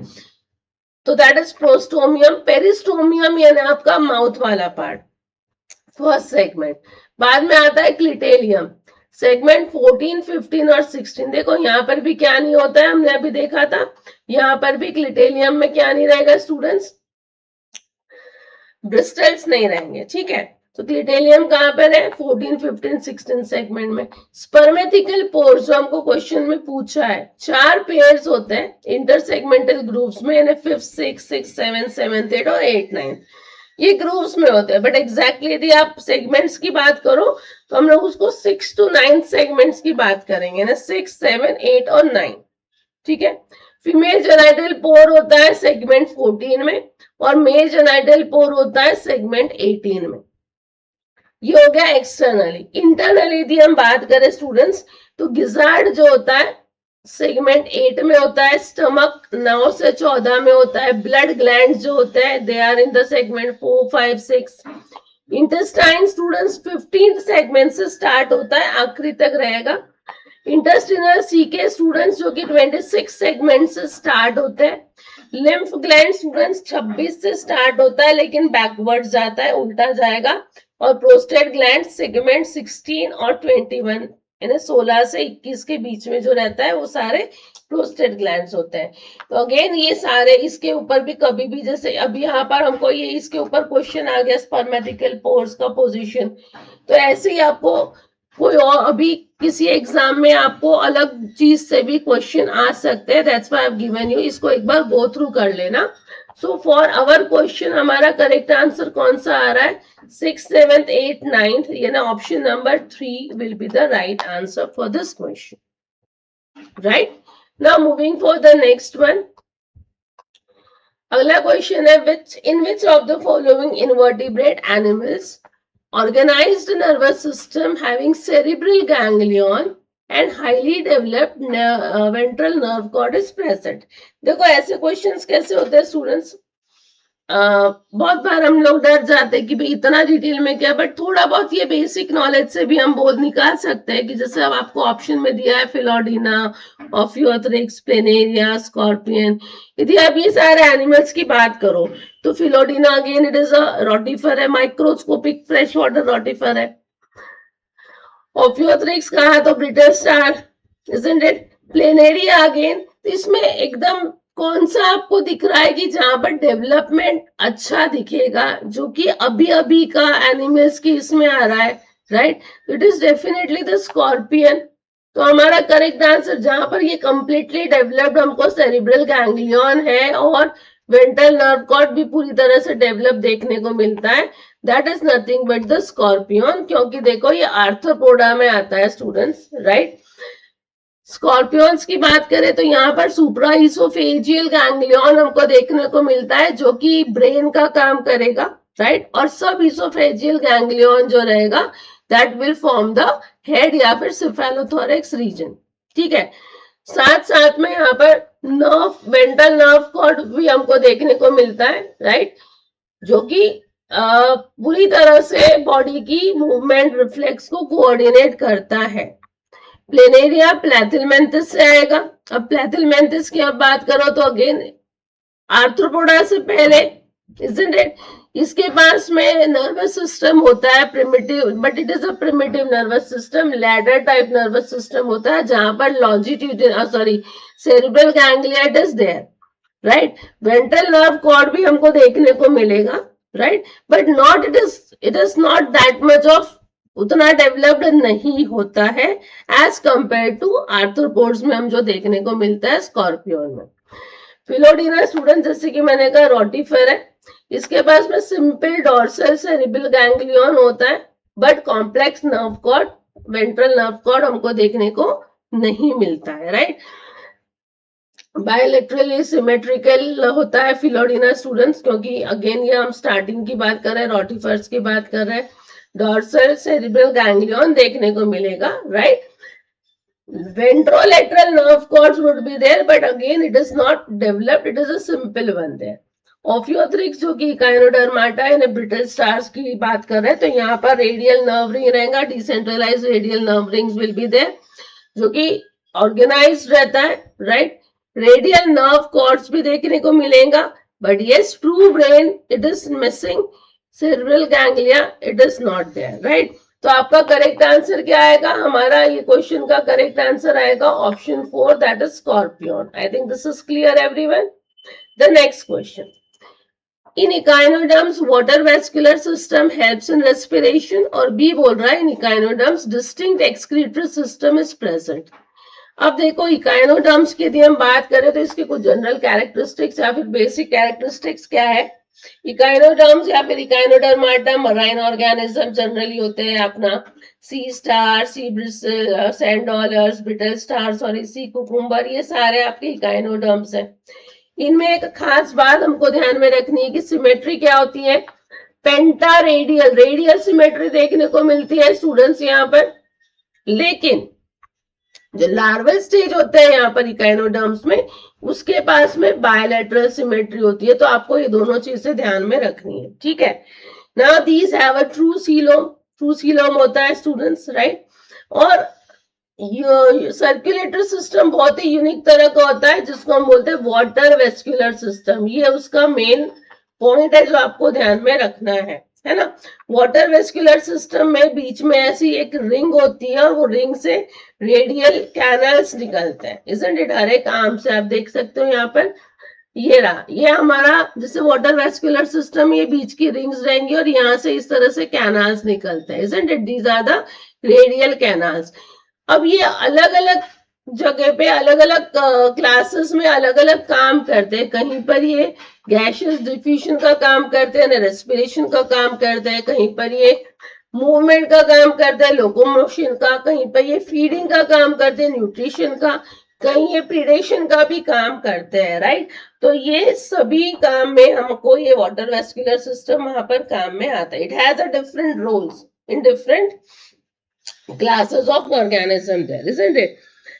तो दैट इज प्रोस्टोमियम। पेरिस्टोमियम यानी आपका माउथ वाला पार्ट, फर्स्ट सेगमेंट। बाद में आता है क्लिटेलियम, सेगमेंट 14, 15 और 16। देखो यहाँ पर भी क्या नहीं होता है, हमने अभी देखा था, यहाँ पर भी क्लिटेलियम में क्या नहीं रहेगा स्टूडेंट्स, ब्रिस्टल्स नहीं रहेंगे। ठीक है, तो क्लिटेलियम कहां पर है, 14, 15, 16 सेगमेंट में। स्पर्मेथिकल पोर्स जो हमको क्वेश्चन में पूछा है, 4 पेयर्स होते हैं इंटरसेगमेंटल ग्रुप्स में, यानी 5th, 6th, 6th, 7th, 7th, 8th और 8th, 9th ये ग्रुप्स में होते हैं। बट एग्जैक्टली यदि आप सेगमेंट्स की बात करो तो हम लोग उसको 6 to 9 सेगमेंट्स की बात करेंगे ना, 6, 7, 8 और 9। ठीक है, फीमेल जेनाइटल पोर होता है सेगमेंट 14 में, और मेल जेनाइटल पोर होता है सेगमेंट 18 में। ये हो गया एक्सटर्नली। इंटरनली यदि हम बात करें स्टूडेंट्स, तो गिजार्ड जो होता है सेगमेंट 8 में होता है, स्टमक 9 से 14 में होता है, ब्लड ग्लैंड जो होते हैं they are in the segment 4, 5, 6। Intestine students 15th segment से स्टार्ट होता है, आखिरी तक रहेगा। इंटेस्टिनल सीके स्टूडेंट्स जो कि 26 सेगमेंट से स्टार्ट होते हैं। लिम्फ ग्लैंड स्टूडेंट्स 26 से स्टार्ट होता है, लेकिन बैकवर्ड जाता है, उल्टा जाएगा। और प्रोस्टेट ग्लैंड सेगमेंट 16 और 21 यानी 16 से 21 के बीच में जो रहता है वो सारे प्रोस्टेट ग्लैंड्स होते हैं। तो अगेन ये सारे इसके ऊपर भी कभी भी, जैसे अभी यहाँ पर हमको ये इसके ऊपर क्वेश्चन आ गया स्पर्मेटिकल पोर्स का पोजीशन, तो ऐसे ही आपको कोई और अभी किसी एग्जाम में आपको अलग चीज से भी क्वेश्चन आ सकते हैं, that's why I have given you, इसको एक बार गो थ्रू कर लेना। सो फॉर आवर क्वेश्चन हमारा करेक्ट आंसर कौन सा आ रहा है, 6th, 7th, 8th, 9th, यानी option number 3 will be the right answer for this question, right. Now moving for the next one. अगला क्वेश्चन है which of the following invertebrate animals organized nervous system having cerebral ganglion and highly developed ventral nerve cord is present. देखो ऐसे क्वेश्चंस कैसे होते हैं स्टूडेंट्स, बहुत बार हम लोग डर जाते हैं कि भाई इतना डिटेल में क्या, बट थोड़ा बहुत ये बेसिक नॉलेज से भी हम बोध निकाल सकते हैं कि जैसे अब आपको ऑप्शन में दिया है फिलोडिना, ऑफियोथ्रिक्स, प्लेनेरिया, स्कॉर्पियन। यदि आप ये सारे एनिमल्स की बात करो तो Philodina again it is a rotifer है, माइक्रोस्कोपिक फ्रेश वाटर रोटिफर है। ऑफियोथ्रिक्स कहा तो brittle star, isn't it. Planaria again, इसमें एकदम कौन सा आपको दिख रहा है कि जहां पर डेवलपमेंट अच्छा दिखेगा, जो कि अभी अभी का एनिमल्स की इसमें आ रहा है, right? It is definitely the scorpion. तो हमारा करेक्ट आंसर जहां पर ये कंप्लीटली डेवलप्ड हमको सेरिब्रल गैंग्लियन है और वेंट्रल नर्व कॉर्ड भी पूरी तरह से डेवलप देखने को मिलता है, that is nothing but the scorpion. क्योंकि देखो ये आर्थ्रोपोडा में आता है स्टूडेंट्स, राइट? स्कॉर्पियंस की बात करें तो यहाँ पर सुप्राइसोफेजियल गैंग्लियन हमको देखने को मिलता है जो कि ब्रेन का काम करेगा, राइट? और सब इसोफेजियल गैंग्लियन जो रहेगा that will form the head या फिर सिफेलोथोरैक्स रीजन, ठीक है? साथ साथ में यहाँ पर नर्व, वेंट्रल नर्व कॉर्ड भी हमको देखने को मिलता है, राइट? जो कि पूरी तरह से बॉडी की मूवमेंट रिफ्लेक्स को कोऑर्डिनेट करता है। प्लेनेरिया प्लैथिलमेंथिस से आएगा। अब प्लैथिलमेंथिस की अब बात करो तो अगेन आर्थ्रोपोडा से पहले, isn't it? इसके पास में नर्वस सिस्टम होता है primitive, but it is a primitive nervous system, ladder type nervous system होता है जहां पर longitudinal cerebral ganglia is there, right? Ventral nerve cord भी हमको देखने को मिलेगा, right? But not it is not that much of, उतना डेवलप्ड नहीं होता है एज कंपेयर टू आर्थ्रोपोड्स में हम जो देखने को मिलता है स्कॉर्पियन में। फिलोडिना स्टूडेंट जैसे कि मैंने कहा रोटिफर है, इसके पास में सिंपल डॉर्सल सेरिब्रल गैंग्लियन होता है but complex nerve cord, ventral nerve cord हमको देखने को नहीं मिलता है, राइट? बायोलेटरली सिमेट्रिकल होता है फिलोडिना स्टूडेंट्स, क्योंकि अगेन ये हम स्टार्टिंग की बात कर रहे हैं, रोटिफर्स की बात कर रहे हैं। डॉर्सल सेरिब्रल गैंग्लियन देखने को मिलेगा, right? Ventrolateral nerve cords would be there, but again it is not developed, it is a simple one there. ऑफियोथ्रिक्स जो कि इकाइनोडर्माटा यानी ब्रिटल स्टार्स की बात कर रहे हैं, तो यहाँ पर रेडियल नर्व रिंग रहेगा, decentralise radial nerve rings will be there, जो कि ऑर्गेनाइज्ड रहता है, राइट? रेडियल नर्व कॉर्ड्स भी देखने को मिलेगा, but yes true brain it is missing, cerebral ganglia it is not there, right? तो आपका करेक्ट आंसर क्या आएगा? हमारा ये क्वेश्चन का करेक्ट आंसर आएगा option 4, that is scorpion. I think this is clear everyone. The next question, in echinoderms water vascular system helps in respiration, और बी बोल रहा है in echinoderms distinct excretory system is present. अब देखो इकाइनोडर्म्स की यदि हम बात करें तो इसके कुछ जनरल कैरेक्टरिस्टिक्स या फिर बेसिक कैरेक्टरिस्टिक्स क्या है? इकाइनोडर्म्स या फिर इकाइनोडर्माटा मराइन ऑर्गेनिज्म जनरली होते हैं अपना sea star, sea bristle, sand dollars, brittle stars और सी कुकुम्बर, ये सारे आपके इकाइनोडर्म्स हैं। इनमें एक खास बात हमको ध्यान में रखनी है कि सिमेट्री क्या होती है? पेंटा रेडियल, रेडियल सिमेट्री देखने को मिलती है स्टूडेंट्स यहाँ पर, लेकिन जो लार्वल स्टेज होता है यहाँ पर इकाइनोडर्म्स में, उसके पास में बायलैटरल सिमेट्री होती है। तो आपको ये दोनों चीजें ध्यान में रखनी है, ठीक है? Now these have a true coelom, true coelom होता है स्टूडेंट्स, राइट? और सर्कुलेटरी सिस्टम बहुत ही यूनिक तरह का होता है जिसको हम बोलते हैं वाटर वेस्कुलर सिस्टम। ये उसका मेन पॉइंट है जो आपको ध्यान में रखना है ना? वाटर वेस्कुलर सिस्टम में बीच में ऐसी एक रिंग होती है और वो रिंग से रेडियल कैनल्स निकलते हैं, इसंट इट? हर एक आर्म से आप देख सकते हो यहाँ पर, ये रहा, ये हमारा जैसे वाटर वेस्कुलर सिस्टम, ये बीच की रिंग्स रहेंगी और यहाँ से इस तरह से कैनाल्स निकलते हैं, isn't it? These are the radial canals. अब ये अलग अलग जगह पे अलग अलग क्लासेस में अलग अलग काम करते हैं। कहीं पर ये गैशियस डिफ्यूजन का काम करते हैं, रेस्पिरेशन का काम करते हैं, कहीं पर ये मूवमेंट का काम करते हैं, लोकोमोशन का, कहीं पर ये फीडिंग का काम करते हैं, न्यूट्रिशन का, कहीं ये प्रीडेशन का भी काम करते हैं, राइट। तो ये सभी काम में हमको ये वाटर वेस्कुलर सिस्टम वहां पर काम में आता है। It has a different roles in different classes of organism there, isn't it.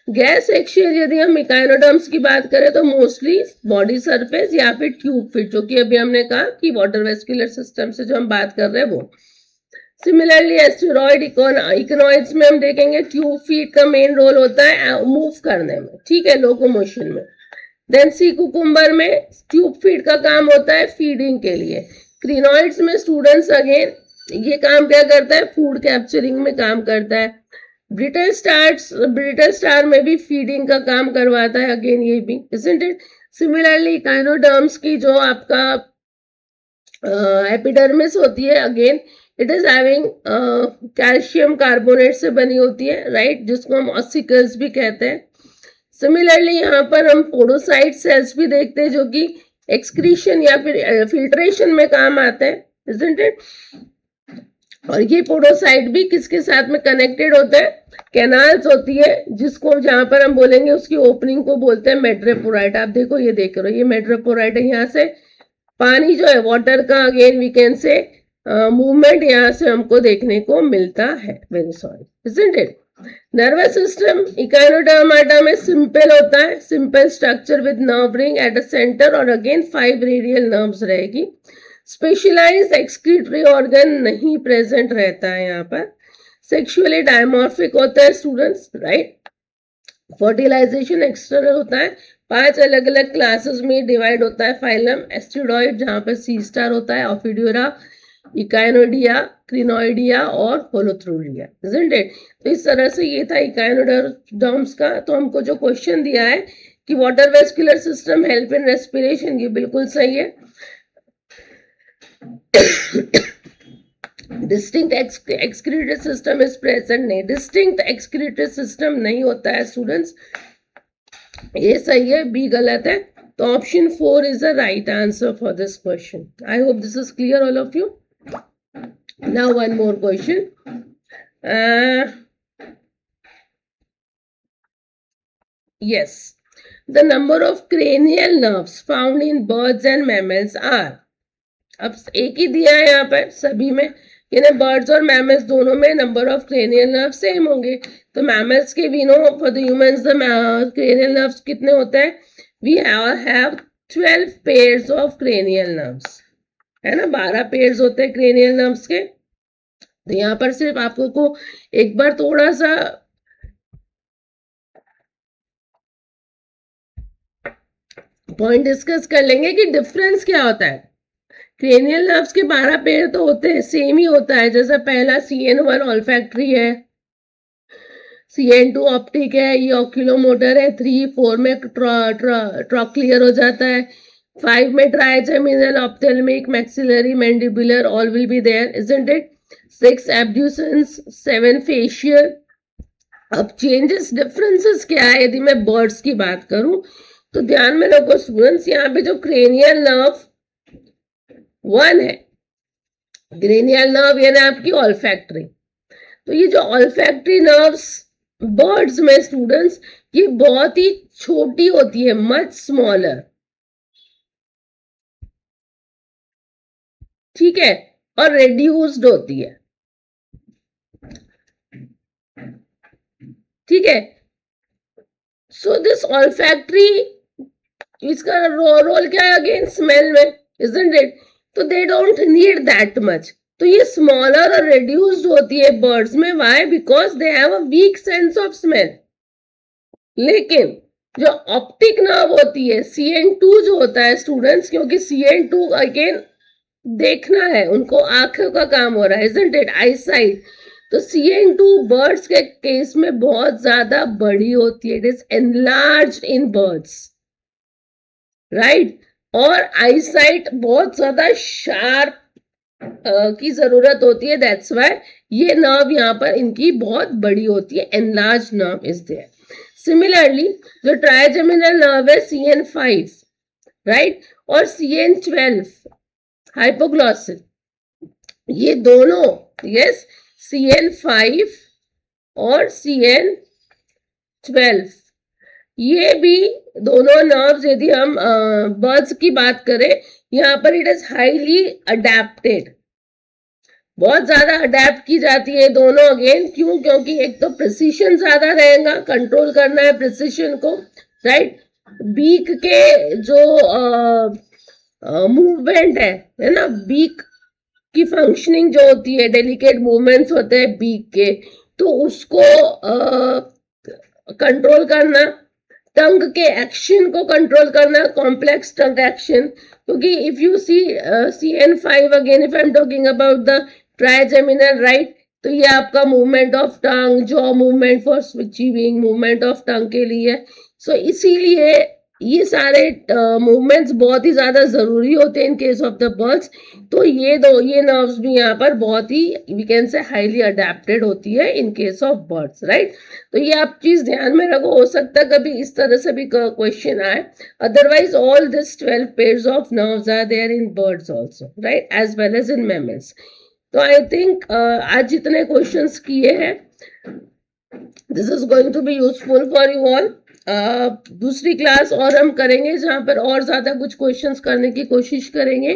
Gas exchange यदि हम इकाइनोडर्म्स की बात करें तो मोस्टली बॉडी सरफेस या फिर ट्यूब फिट, जो कि अभी हमने कहा कि वाटर वेस्कुलर सिस्टम से जो हम बात कर रहे हैं वो। सिमिलरली एस्टेरॉइड इकोनॉइड्स में हम देखेंगे ट्यूब फीट का मेन रोल होता है मूव करने में, ठीक है, लोकोमोशन में। देन सी कुकुम्बर में ट्यूब फीड का काम होता है फीडिंग के लिए। क्रिनॉइड्स में स्टूडेंट्स अगेन ये काम क्या करता है, फूड कैप्चरिंग में काम करता है। ब्रिटल स्टार में भी फीडिंग का काम करवाता है अगेन, ये भी, इजंट इट। सिमिलरली काइनोडर्म्स की जो आपका एपिडर्मिस होती है, again it is having calcium carbonate से बनी होती है, राइट, जिसको हम ऑसिकल्स भी कहते हैं। सिमिलरली यहाँ पर हम पोडोसाइट सेल्स भी देखते हैं जो कि एक्सक्रीशन या फिर फिल्ट्रेशन में काम आते हैं, इजंट इट। और ये पोडोसाइट भी किसके साथ में कनेक्टेड होते हैं, कैनाल्स होती है, जिसको जहां पर हम बोलेंगे उसकी ओपनिंग को बोलते हैं मेड्रेपोराइट। आप देखो ये देख रहे हो, ये मेड्रेपोराइट है, यहाँ से पानी जो है वाटर का again we can say movement यहाँ से हमको देखने को मिलता है। Very sorry, isn't it. Nervous system Echinodermata में सिंपल होता है, simple structure with nerve ring at a centre और अगेन 5 रेडियल नर्व्स रहेगी। स्पेशलाइज्ड एक्सक्रीटरी ऑर्गन नहीं प्रेजेंट रहता है यहाँ पर। सेक्सुअली डायमॉर्फिक होता है स्टूडेंट्स, राइट। फर्टिलाइजेशन एक्सटर्नल होता है, 5 अलग अलग क्लासेस में डिवाइड होता है फाइलम। एस्ट्रोडॉइड जहां पर सी स्टार होता है, ऑफिड्यूरा, इकाइनोडिया, क्रिनोइडिया और होलोथ्रूरिया, इजंट इट। तो इस तरह से ये था इकाइनोडर्म्स का। तो हमको जो क्वेश्चन दिया है कि water vascular system help in respiration, ये बिल्कुल सही है। Distinct excretory system is present, नहीं, डिस्टिंक्ट एक्सक्रीटरी सिस्टम नहीं होता है स्टूडेंट्स, ये सही है, बी गलत है। तो option 4 is the right answer for this question. I hope this is clear all of you. Now one more question. Yes, the number of cranial nerves found in birds and mammals are. अब एक ही दिया है यहाँ पर सभी में, यानी बर्ड्स और मैमल्स दोनों में number of cranial nerve same होंगे। तो मैमल्स के we know, for the humans the cranial nerves कितने होते हैं, we have 12 pairs of cranial nerves, है ना, 12 पेयर्स होते हैं क्रेनियल नर्व्स के। तो यहाँ पर सिर्फ आपको को एक बार थोड़ा सा पॉइंट डिस्कस कर लेंगे कि डिफरेंस क्या होता है। क्रेनियल नर्व्स के 12 पेयर तो होते हैं, सेम ही होता है। जैसे पहला CN1 ऑल्फैक्टरी है, CN2 ऑप्टिक है, ये ऑक्यूलोमोटर है, 3, 4 में ट्रॉक्लियर हो जाता है, 5 में trigeminal, ophthalmic, maxillary, mandibular, all will be there, isn't it. 6 abducens, 7 facial. अब चेंजेस डिफरेंसेस क्या है यदि मैं बर्ड्स की बात करूं तो ध्यान में रखो स्टूडेंट्स, यहाँ पे जो क्रेनियल नर्व 1 है, क्रेनियल नर्व यानी आपकी ऑल्फैक्टरी, तो ये जो ऑल्फैक्टरी नर्व्स बर्ड्स में स्टूडेंट्स ये बहुत ही छोटी होती है, मच स्मॉलर, ठीक है, और रेड्यूस्ड होती है, ठीक है। सो दिस ऑल्फैक्टरी, इसका रोल क्या है अगेन, स्मेल में, इजंट इट। तो they don't need that much. तो ये स्मॉलर और रिड्यूस्ड होती है बर्ड्स में, why, because they have a weak sense of smell. लेकिन जो ऑप्टिक नर्व होती है, CN2 जो होता है स्टूडेंट्स, क्योंकि CN2 अगेन देखना है, उनको आंखों का काम हो रहा है, इजंट इट, आई साइट। तो CN2 बर्ड्स के केस में बहुत ज्यादा बड़ी होती है, it is enlarged in birds, right. और आईसाइट बहुत ज्यादा शार्प की जरूरत होती है, दैट्स व्हाई ये नर्व यहाँ पर इनकी बहुत बड़ी होती है, enlarge nerve is there. Similarly जो ट्राइजेमिनल नर्व है CN5, राइट, और CN12 हाइपोग्लॉसिस, ये दोनों, यस, CN5 और CN12 ये भी दोनों नर्व्स, यदि हम बर्ड्स की बात करें, यहाँ पर इट इज हाईली अडेप्टेड, बहुत ज्यादा अडेप्ट की जाती है दोनों। अगेन क्यों? क्योंकि एक तो प्रिसिशन ज्यादा रहेगा, कंट्रोल करना है प्रिसिशन को, राइट। बीक के जो मूवमेंट है ना, बीक की फंक्शनिंग जो होती है, डेलिकेट मूवमेंट्स होते हैं बीक के, तो उसको कंट्रोल करना, टंग के एक्शन को कंट्रोल करना, कॉम्प्लेक्स टंग एक्शन। क्योंकि if you see CN5 again, if I am talking about the trigeminal, right, तो ये आपका movement of tongue, jaw movement for switching, movement of tongue के लिए। सो इसीलिए ये सारे मूवमेंट्स बहुत ही ज्यादा जरूरी होते हैं in case of the birds. तो ये नर्व्स भी यहाँ पर बहुत ही, we can say, highly adapted होती है in case of birds, right. तो ये आप चीज ध्यान में रखो, हो सकता है कभी इस तरह से भी क्वेश्चन आए। Otherwise all this 12 pairs of nerves are there in birds also, right, as well as in mammals. तो आई थिंक आज जितने क्वेश्चंस किए हैं, this is going to be useful for you all. दूसरी क्लास और हम करेंगे जहां पर और ज्यादा कुछ क्वेश्चंस करने की कोशिश करेंगे।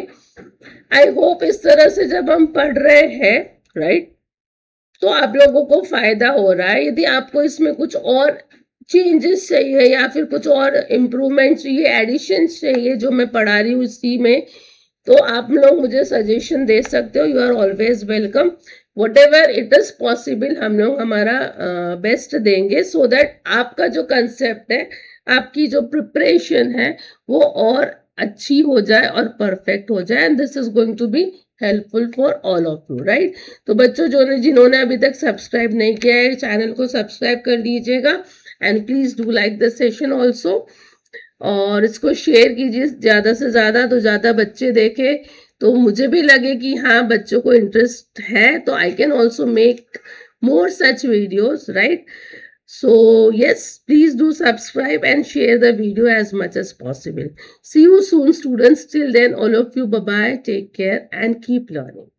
आई होप इस तरह से जब हम पढ़ रहे हैं, राइट, तो आप लोगों को फायदा हो रहा है। यदि आपको इसमें कुछ और चेंजेस चाहिए या फिर कुछ और इम्प्रूवमेंट चाहिए, एडिशन चाहिए जो मैं पढ़ा रही हूँ इसी में, तो आप लोग मुझे सजेशन दे सकते हो। You are always welcome. whatever it is possible हम लोग हमारा बेस्ट देंगे, सो दैट आपका जो कंसेप्ट है, आपकी जो प्रिपरेशन है, वो और अच्छी हो जाए और परफेक्ट हो जाए। And this is going to be helpful for all of you, right. तो बच्चों जिन्होंने अभी तक सब्सक्राइब नहीं किया है, चैनल को सब्सक्राइब कर लीजिएगा। And please do like the session also, और इसको शेयर कीजिए ज्यादा से ज्यादा, तो ज्यादा बच्चे देखे तो मुझे भी लगे कि हाँ बच्चों को इंटरेस्ट है, तो I can also make more such videos, right? So yes, please do subscribe and share the video as much as possible. See you soon, students. Till then, all of you, bye bye, take care and keep learning.